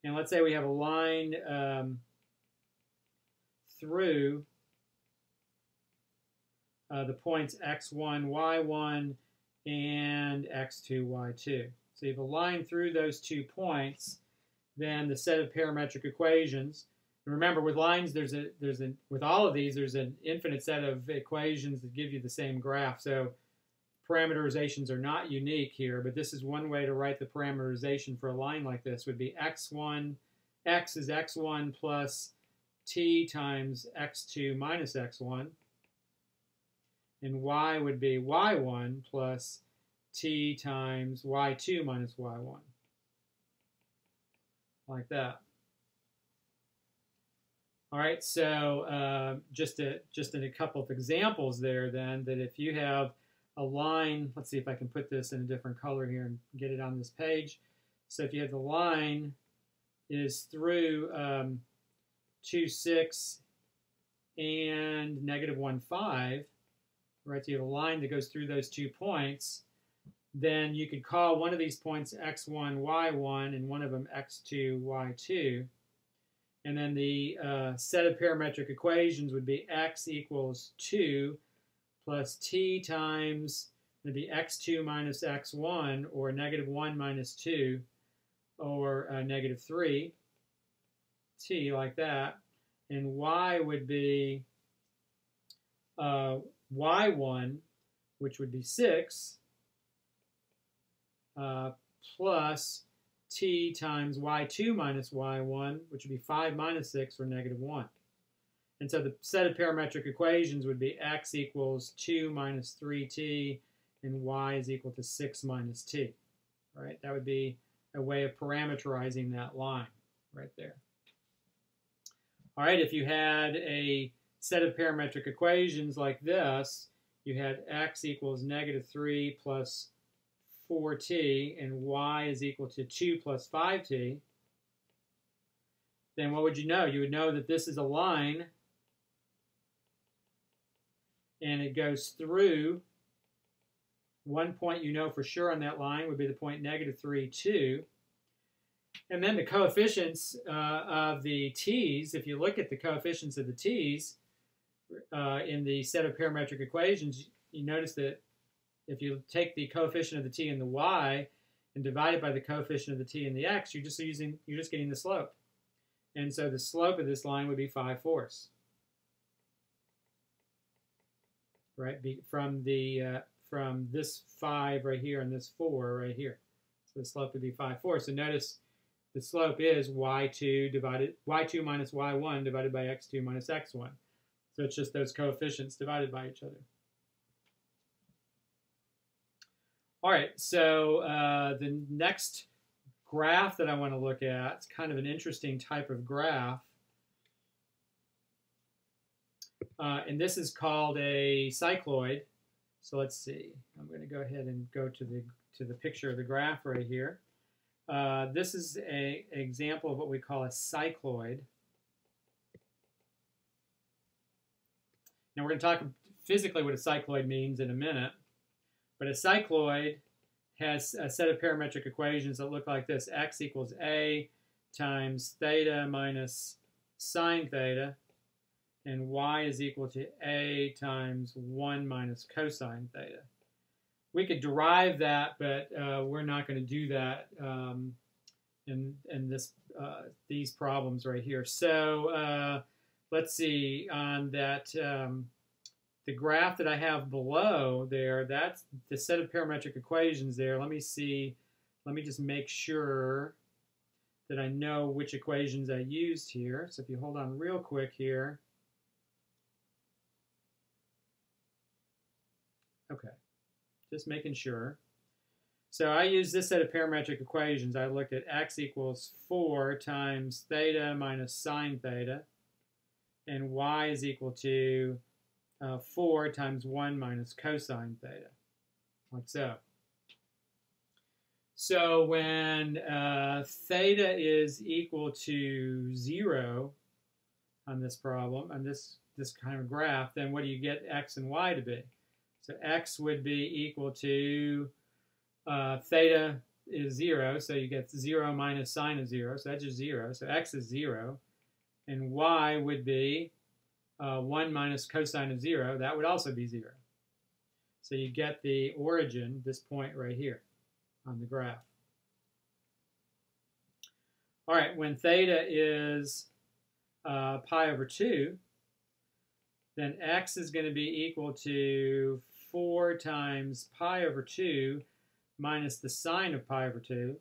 And let's say we have a line through the points x1, y1, and x2, y2. So you have a line through those 2 points, then the set of parametric equations. And remember, with lines, with all of these, there's an infinite set of equations that give you the same graph. So parameterizations are not unique here, but this is one way to write the parameterization for a line like this. Would be x1, x is x1 plus t times x2 minus x1, and y would be y1 plus t times y2 minus y1, like that. All right, so just in a couple of examples there then, that if you have a line, let's see if I can put this in a different color here and get it on this page. So if you have the line is through 2, 6 and negative 1, 5, right? So you have a line that goes through those 2 points. Then you could call one of these points x1, y1, and one of them x2, y2. And then the set of parametric equations would be x equals 2 plus t times, it'd be x2 minus x1, or negative 1 minus 2, or negative 3, t, like that. And y would be y1, which would be 6, plus t times y2 minus y1, which would be 5 minus 6, or negative 1. And so the set of parametric equations would be x equals 2 minus 3t, and y is equal to 6 minus t. Right? That would be a way of parameterizing that line right there. All right, if you had a set of parametric equations like this, you had x equals negative 3 plus 4t, and y is equal to 2 plus 5t, then what would you know? You would know that this is a line, and it goes through one point you know for sure on that line would be the point negative 3, 2. And then the coefficients of the t's, if you look at the coefficients of the t's in the set of parametric equations, you notice that if you take the coefficient of the t and the y and divide it by the coefficient of the t and the x, you're just getting the slope. And so the slope of this line would be 5/4. Right? From this 5 right here and this 4 right here. So the slope would be 5/4. So notice the slope is y2 minus y1 divided by x2 minus x1. So it's just those coefficients divided by each other. All right, so the next graph that I want to look at, it's kind of an interesting type of graph. And this is called a cycloid. So let's see. I'm going to go ahead and go to the picture of the graph right here. This is an example of what we call a cycloid. Now we're going to talk physically what a cycloid means in a minute. But a cycloid has a set of parametric equations that look like this. X equals a times theta minus sine theta, and y is equal to a times 1 minus cosine theta. We could derive that, but we're not going to do that in these problems right here. So let's see, on that the graph that I have below there, that's the set of parametric equations there. Let me see, let me just make sure that I know which equations I used here. So if you hold on real quick here. Okay, just making sure. So I use this set of parametric equations. I looked at x equals 4 times theta minus sine theta, and y is equal to 4 times 1 minus cosine theta, like so. So when theta is equal to 0 on this problem, on this kind of graph, then what do you get x and y to be? So x would be equal to theta is 0, so you get 0 minus sine of 0, so that's just 0. So x is 0. And y would be 1 minus cosine of 0. That would also be 0. So you get the origin, this point right here on the graph. All right, when theta is pi over 2, then x is going to be equal to 4 times pi over 2 minus the sine of pi over 2,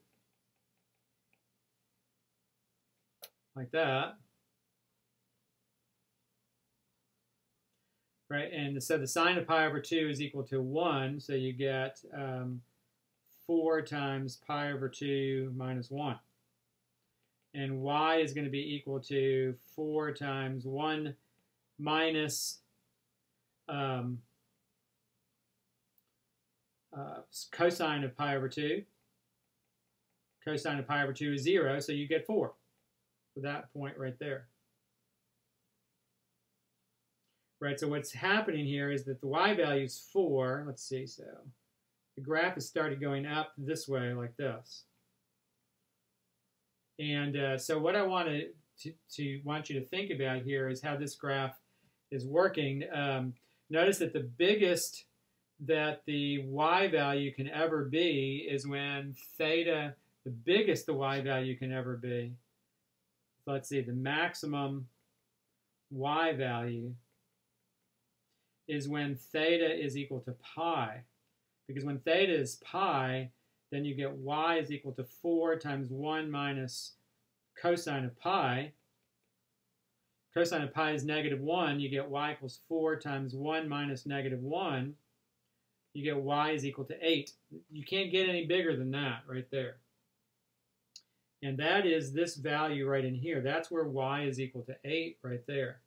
like that. Right, and so the sine of pi over 2 is equal to 1, so you get 4 times pi over 2 minus 1. And y is going to be equal to 4 times 1 minus cosine of pi over 2. Cosine of pi over 2 is 0, so you get 4 for that point right there. Right, so what's happening here is that the y value is 4. Let's see, so the graph has started going up this way like this. And so what I want want you to think about here is how this graph is working. Notice that the biggest that the y value can ever be is when theta, the biggest the y value can ever be. So let's see, the maximum y value is when theta is equal to pi. Because when theta is pi, then you get y is equal to 4 times 1 minus cosine of pi. Cosine of pi is -1. You get y equals 4 times 1 minus -1. You get y is equal to 8. You can't get any bigger than that right there. And that is this value right in here. That's where y is equal to 8 right there.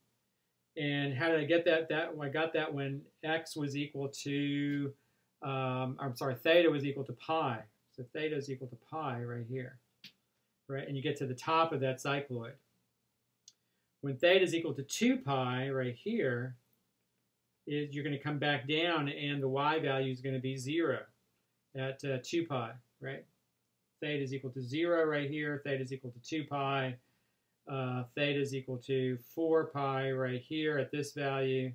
And how did I get that? I got that when x was equal to, theta was equal to pi. So theta is equal to pi right here, right? And you get to the top of that cycloid. When theta is equal to 2 pi right here, you're going to come back down and the y value is going to be 0 at 2 pi, right? Theta is equal to 0 right here. Theta is equal to 2 pi. Theta is equal to 4 pi right here at this value.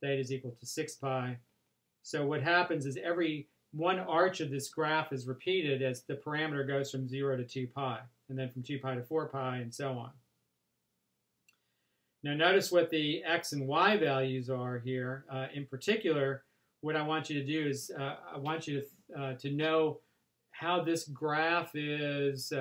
Theta is equal to 6 pi. So what happens is every one arch of this graph is repeated as the parameter goes from 0 to 2 pi, and then from 2 pi to 4 pi, and so on. Now notice what the x and y values are here. In particular, what I want you to do is I want you to know how this graph is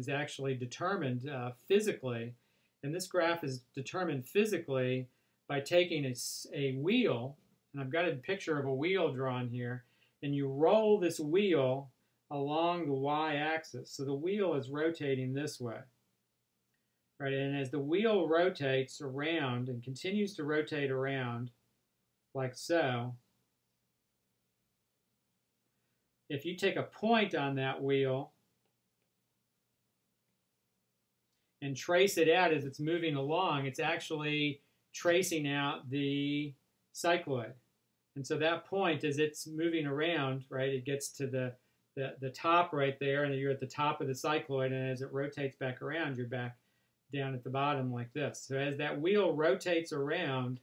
actually determined physically. And this graph is determined physically by taking a wheel, and I've got a picture of a wheel drawn here, and you roll this wheel along the y-axis. So the wheel is rotating this way. Right, and as the wheel rotates around and continues to rotate around like so, if you take a point on that wheel and trace it out as it's moving along, it's actually tracing out the cycloid. And so that point, as it's moving around, right, it gets to the top right there, and you're at the top of the cycloid, and as it rotates back around, you're back down at the bottom like this. So as that wheel rotates around,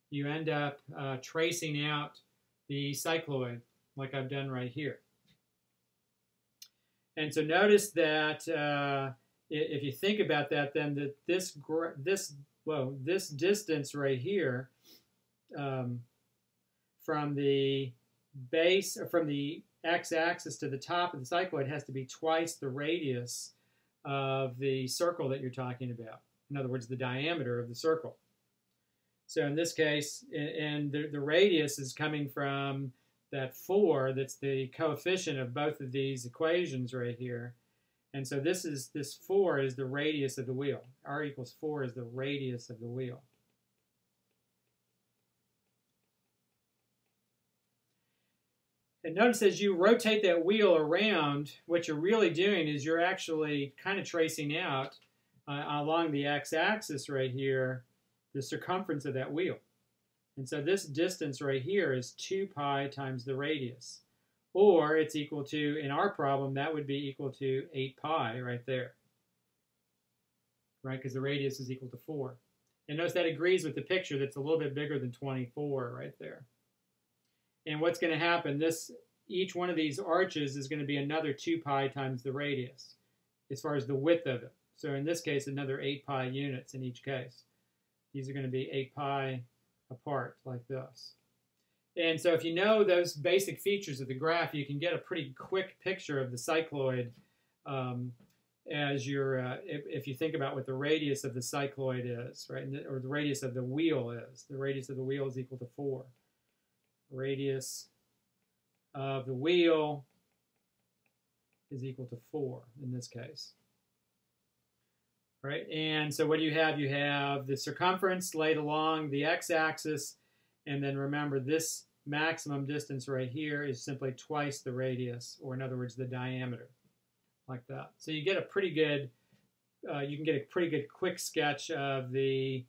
you end up tracing out the cycloid like I've done right here. And so notice that if you think about that, then this distance right here from the base, or from the x-axis to the top of the cycloid, has to be twice the radius of the circle that you're talking about. In other words, the diameter of the circle. So in this case, and the radius is coming from that 4, that's the coefficient of both of these equations right here. And so this 4 is the radius of the wheel. R equals 4 is the radius of the wheel. And notice as you rotate that wheel around, what you're really doing is you're actually kind of tracing out along the x-axis right here the circumference of that wheel. And so this distance right here is 2 pi times the radius. Or it's equal to, in our problem, that would be equal to 8 pi right there. Right, because the radius is equal to 4. And notice that agrees with the picture that's a little bit bigger than 24 right there. And what's going to happen, each one of these arches is going to be another 2 pi times the radius as far as the width of it. So in this case, another 8 pi units in each case. These are going to be 8 pi apart like this. And so if you know those basic features of the graph, you can get a pretty quick picture of the cycloid as you're, if you think about what the radius of the cycloid is, right, or the radius of the wheel is. The radius of the wheel is equal to 4. Radius of the wheel is equal to 4 in this case. Right? And so what do you have? You have the circumference laid along the x-axis, and then remember this maximum distance right here is simply twice the radius, or in other words, the diameter, like that. So you get a pretty good, you can get a pretty good quick sketch of the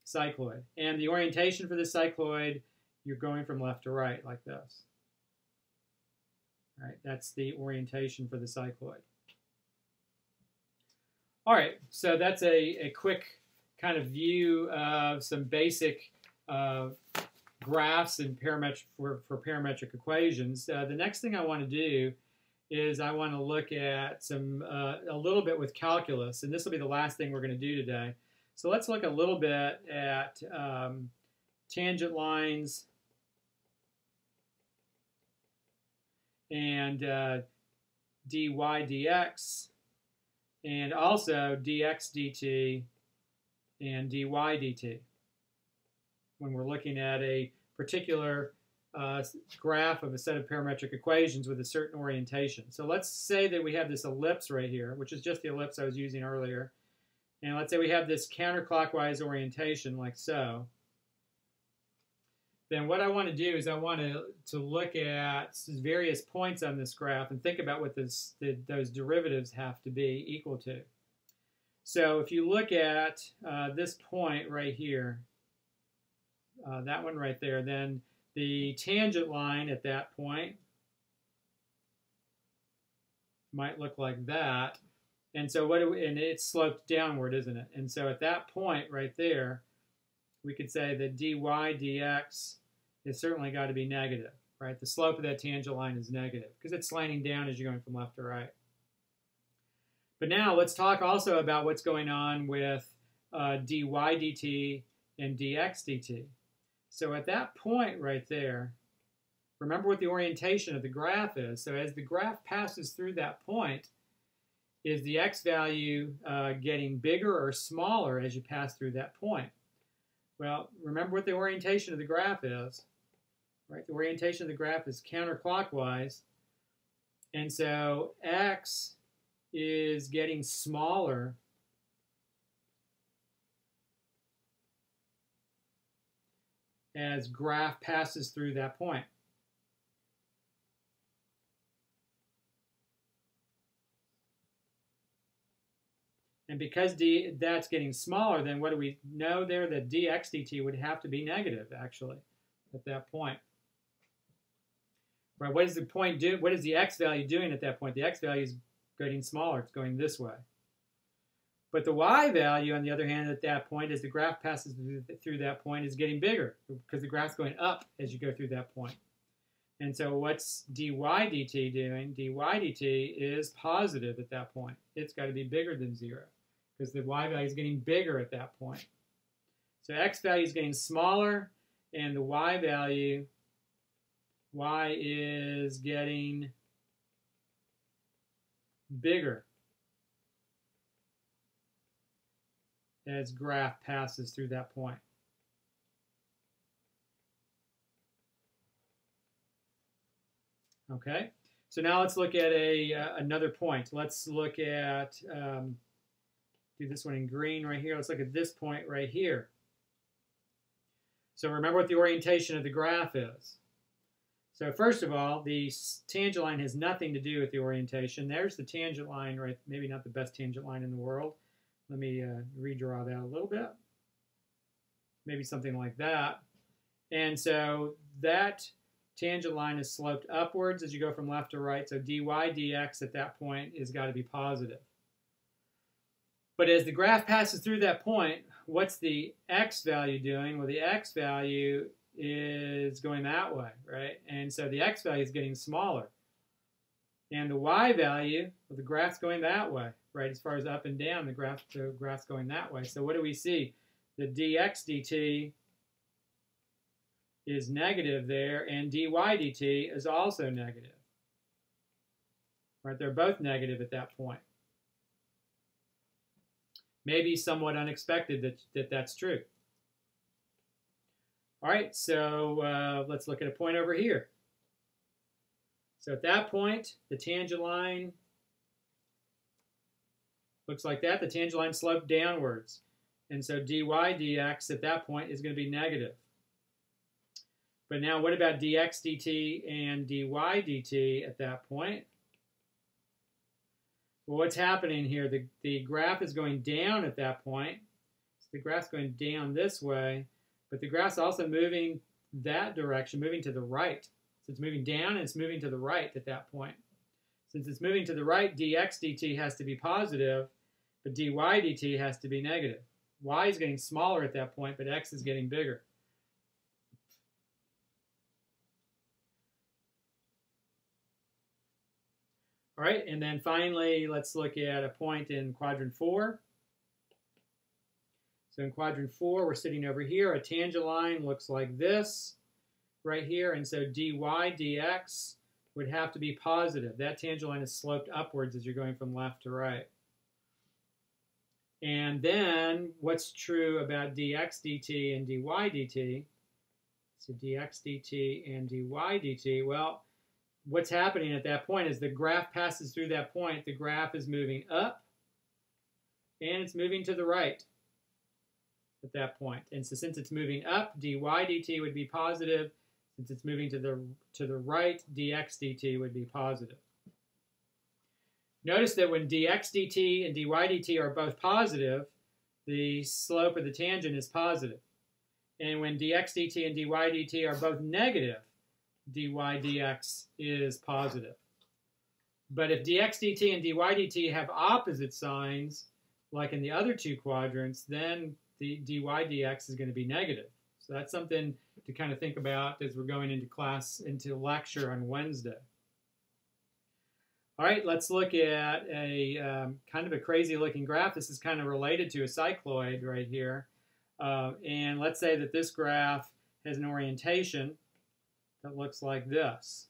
cycloid. And the orientation for the cycloid, you're going from left to right like this. All right, that's the orientation for the cycloid. All right, so that's a quick kind of view of some basic graphs and for parametric equations. The next thing I want to do is I want to look at a little bit with calculus, and this will be the last thing we're going to do today. So let's look a little bit at tangent lines and dy dx, and also dx dt and dy dt when we're looking at a particular graph of a set of parametric equations with a certain orientation. So let's say that we have this ellipse right here, which is just the ellipse I was using earlier. And let's say we have this counterclockwise orientation like so. Then what I want to do is I want to look at various points on this graph and think about what those derivatives have to be equal to. So if you look at this point right here, that one right there, then the tangent line at that point might look like that. And so and it's sloped downward, isn't it? And so at that point right there, we could say that dy dx is certainly got to be negative, right? The slope of that tangent line is negative because it's slanting down as you're going from left to right. But now let's talk also about what's going on with dy dt and dx dt. So at that point right there, remember what the orientation of the graph is. So as the graph passes through that point, is the x value getting bigger or smaller as you pass through that point? Well, remember what the orientation of the graph is, right? The orientation of the graph is counterclockwise. And so x is getting smaller as graph passes through that point. And because that's getting smaller, then what do we know there? That dx dt would have to be negative, actually, at that point. Right? What does the point do? What is the x value doing at that point? The x value is getting smaller. It's going this way. But the y value, on the other hand, at that point, as the graph passes through that point, is getting bigger because the graph's going up as you go through that point. And so what's dy dt doing? Dy dt is positive at that point. It's got to be bigger than 0 because the y value is getting bigger at that point. So x value is getting smaller, and the y value, y is getting bigger as graph passes through that point. Okay, so now let's look at another point. Let's look at, do this one in green right here. Let's look at this point right here. So remember what the orientation of the graph is. So first of all, the tangent line has nothing to do with the orientation. There's the tangent line, right? Maybe not the best tangent line in the world. Let me redraw that a little bit. Maybe something like that. And so that tangent line is sloped upwards as you go from left to right. So dy dx at that point has got to be positive. But as the graph passes through that point, what's the x value doing? Well, the x value is going that way, right? And so the x value is getting smaller. And the y value, well, the graph's going that way, right? As far as up and down, the graph's going that way. So what do we see? The dx dt is negative there, and dy dt is also negative. Right? They're both negative at that point. Maybe somewhat unexpected that's true. All right, so let's look at a point over here. So at that point, the tangent line looks like that. The tangent line sloped downwards. And so dy dx at that point is going to be negative. But now what about dx dt and dy dt at that point? Well, what's happening here? The graph is going down at that point. So the graph's going down this way, but the graph's also moving that direction, moving to the right. So it's moving down and it's moving to the right at that point. Since it's moving to the right, dx dt has to be positive, but dy dt has to be negative. Y is getting smaller at that point, but x is getting bigger. All right, and then finally, let's look at a point in quadrant 4. So in quadrant 4, we're sitting over here. A tangent line looks like this right here, and so dy dx would have to be positive. That tangent line is sloped upwards as you're going from left to right. And then what's true about dx dt and dy dt? So dx dt and dy dt, well, what's happening at that point is the graph passes through that point. The graph is moving up, and it's moving to the right at that point. And so since it's moving up, dy dt would be positive. Since it's moving to the right, dx dt would be positive. Notice that when dx dt and dy dt are both positive, the slope of the tangent is positive. And when dx dt and dy dt are both negative, dy dx is positive. But if dx dt and dy dt have opposite signs, like in the other two quadrants, then the dy dx is going to be negative. So that's something to kind of think about as we're going into class, into lecture on Wednesday. All right, let's look at a kind of a crazy looking graph. This is kind of related to a cycloid right here. And let's say that this graph has an orientation that looks like this.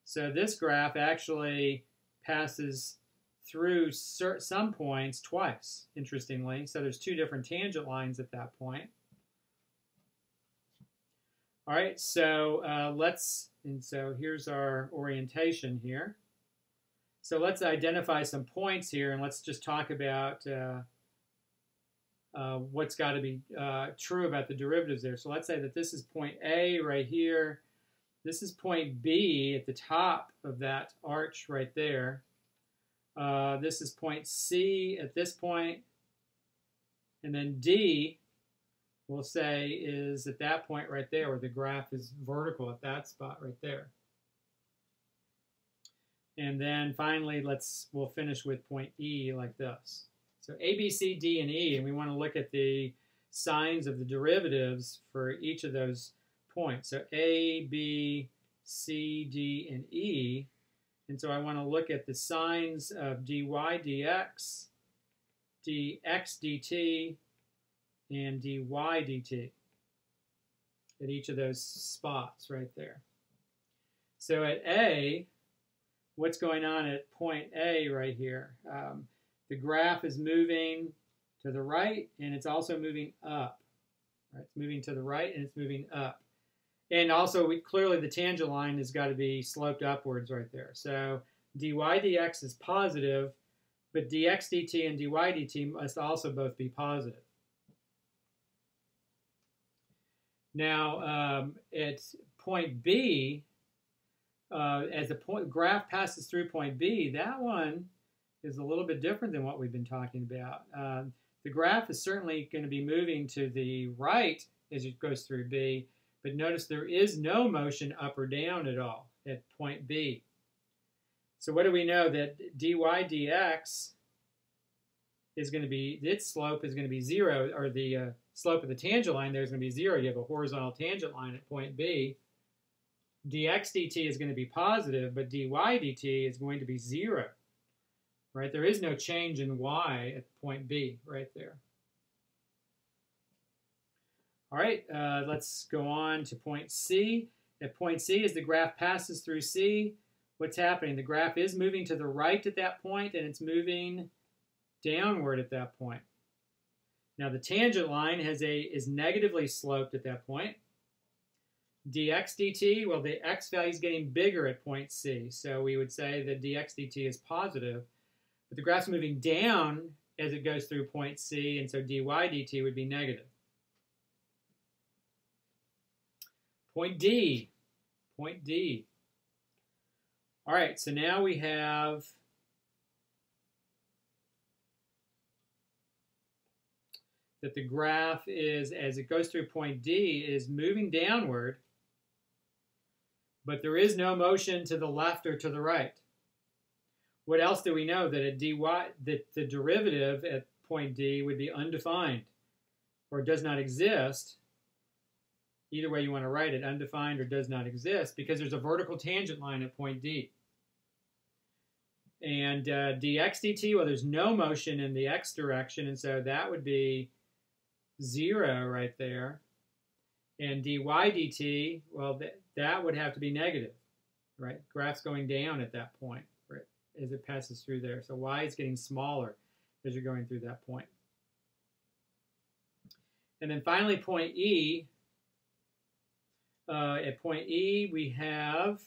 So this graph actually passes through some points twice, interestingly. So there's two different tangent lines at that point. All right, so so here's our orientation here. So let's identify some points here, and let's just talk about what's got to be true about the derivatives there. So let's say that this is point A right here. This is point B at the top of that arch right there. This is point C at this point. And then D, we'll say, is at that point right there where the graph is vertical at that spot right there. And then finally, we'll finish with point E like this. So A, B, C, D, and E, and we want to look at the signs of the derivatives for each of those points. So A, B, C, D, and E. And so I want to look at the signs of dy dx, dx dt, and dy dt at each of those spots right there. So at A, what's going on at point A right here? The graph is moving to the right, and it's also moving up. Right? It's moving to the right, and it's moving up. And also, clearly the tangent line has got to be sloped upwards right there. So dy dx is positive, but dx dt and dy dt must also both be positive. Now, at point B, as the graph passes through point B, that one is a little bit different than what we've been talking about. The graph is certainly going to be moving to the right as it goes through B, but notice there is no motion up or down at all at point B. So what do we know? That dy dx is going to be, its slope is going to be 0, or the slope of the tangent line there is going to be 0. You have a horizontal tangent line at point B. Dx dt is going to be positive, but dy dt is going to be 0. Right? There is no change in y at point B right there. All right, let's go on to point C. At point C, as the graph passes through C, what's happening? The graph is moving to the right at that point, and it's moving downward at that point. Now, the tangent line is negatively sloped at that point. Dx dt, well, the x value is getting bigger at point C, so we would say that dx dt is positive. But the graph's moving down as it goes through point C, and so dy dt would be negative. Point D. Point D. All right, so now we have that the graph is, as it goes through point D, is moving downward, but there is no motion to the left or to the right. What else do we know? That that the derivative at point D would be undefined, or does not exist. Either way you want to write it, undefined or does not exist, because there's a vertical tangent line at point D. And dx dt, well, there's no motion in the x direction, and so that would be 0 right there. And dy dt, well, that would have to be negative, right? Graph's going down at that point, right, as it passes through there. So y is getting smaller as you're going through that point. And then finally, point E. At point E, we have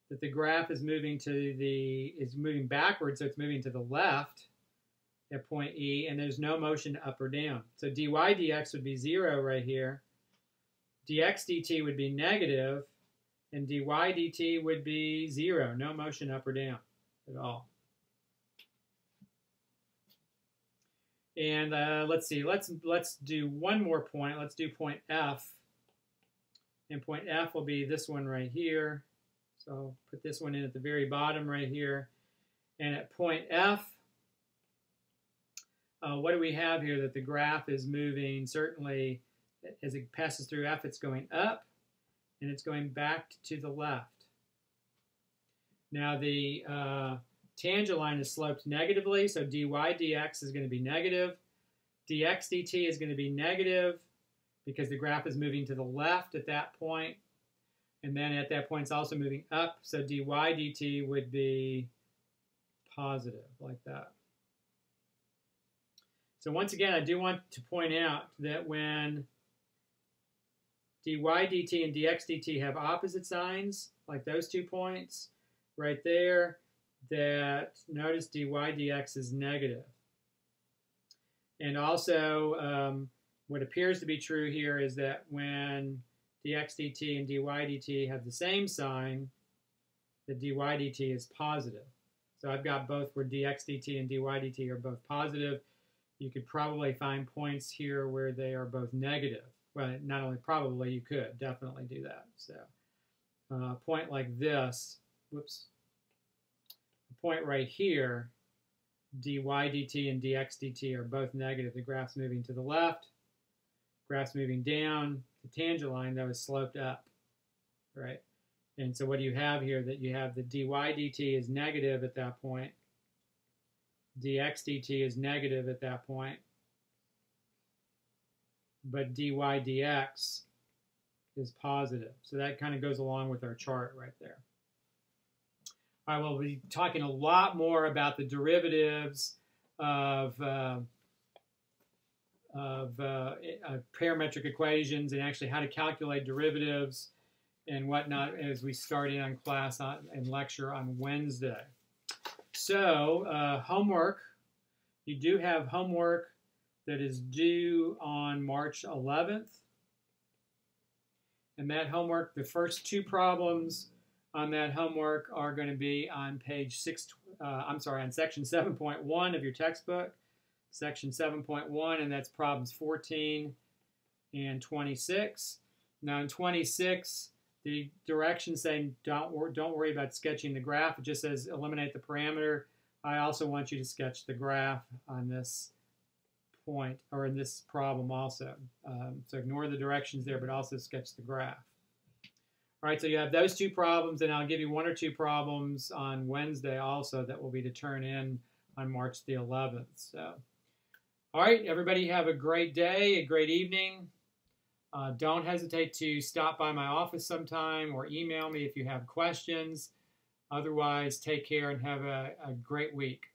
that the graph is moving backwards, so it's moving to the left at point E, and there's no motion up or down. So dy dx would be 0 right here. Dx dt would be negative, and dy dt would be 0, no motion up or down at all. And let's see, let's do one more point. Let's do point F. And point F will be this one right here. So I'll put this one in at the very bottom right here. And at point F, what do we have here? That the graph is moving, certainly, as it passes through F, it's going up, and it's going back to the left. Now, the tangent line is sloped negatively, so dy dx is going to be negative. Dx dt is going to be negative because the graph is moving to the left at that point. And then at that point, it's also moving up, so dy dt would be positive, like that. So once again, I do want to point out that when dy dt and dx dt have opposite signs, like those 2 points right there, that notice dy dx is negative. And also, what appears to be true here is that when dx dt and dy dt have the same sign, the dy dt is positive. So I've got both where dx dt and dy dt are both positive. You could probably find points here where they are both negative. Well, not only probably, you could definitely do that. So a point like this, whoops, a point right here, dy dt and dx dt are both negative. The graph's moving to the left, graph's moving down. The tangent line, though, is sloped up, right? And so what do you have here? That you have the dy dt is negative at that point. Dx dt is negative at that point. But dy dx is positive. So that kind of goes along with our chart right there. All right, we'll be talking a lot more about the derivatives of parametric equations and actually how to calculate derivatives and whatnot as we start in on class and lecture on Wednesday. So homework, you do have homework that is due on March 11th. And that homework, the first two problems on that homework are going to be on page on section 7.1 of your textbook, section 7.1, and that's problems 14 and 26. Now in 26, the directions saying don't worry about sketching the graph. It just says eliminate the parameter. I also want you to sketch the graph on this point, or in this problem also. So ignore the directions there, but also sketch the graph. All right, so you have those two problems, and I'll give you one or two problems on Wednesday also that will be to turn in on March the 11th. So, all right, everybody have a great day, a great evening. Don't hesitate to stop by my office sometime or email me if you have questions. Otherwise, take care and have a great week.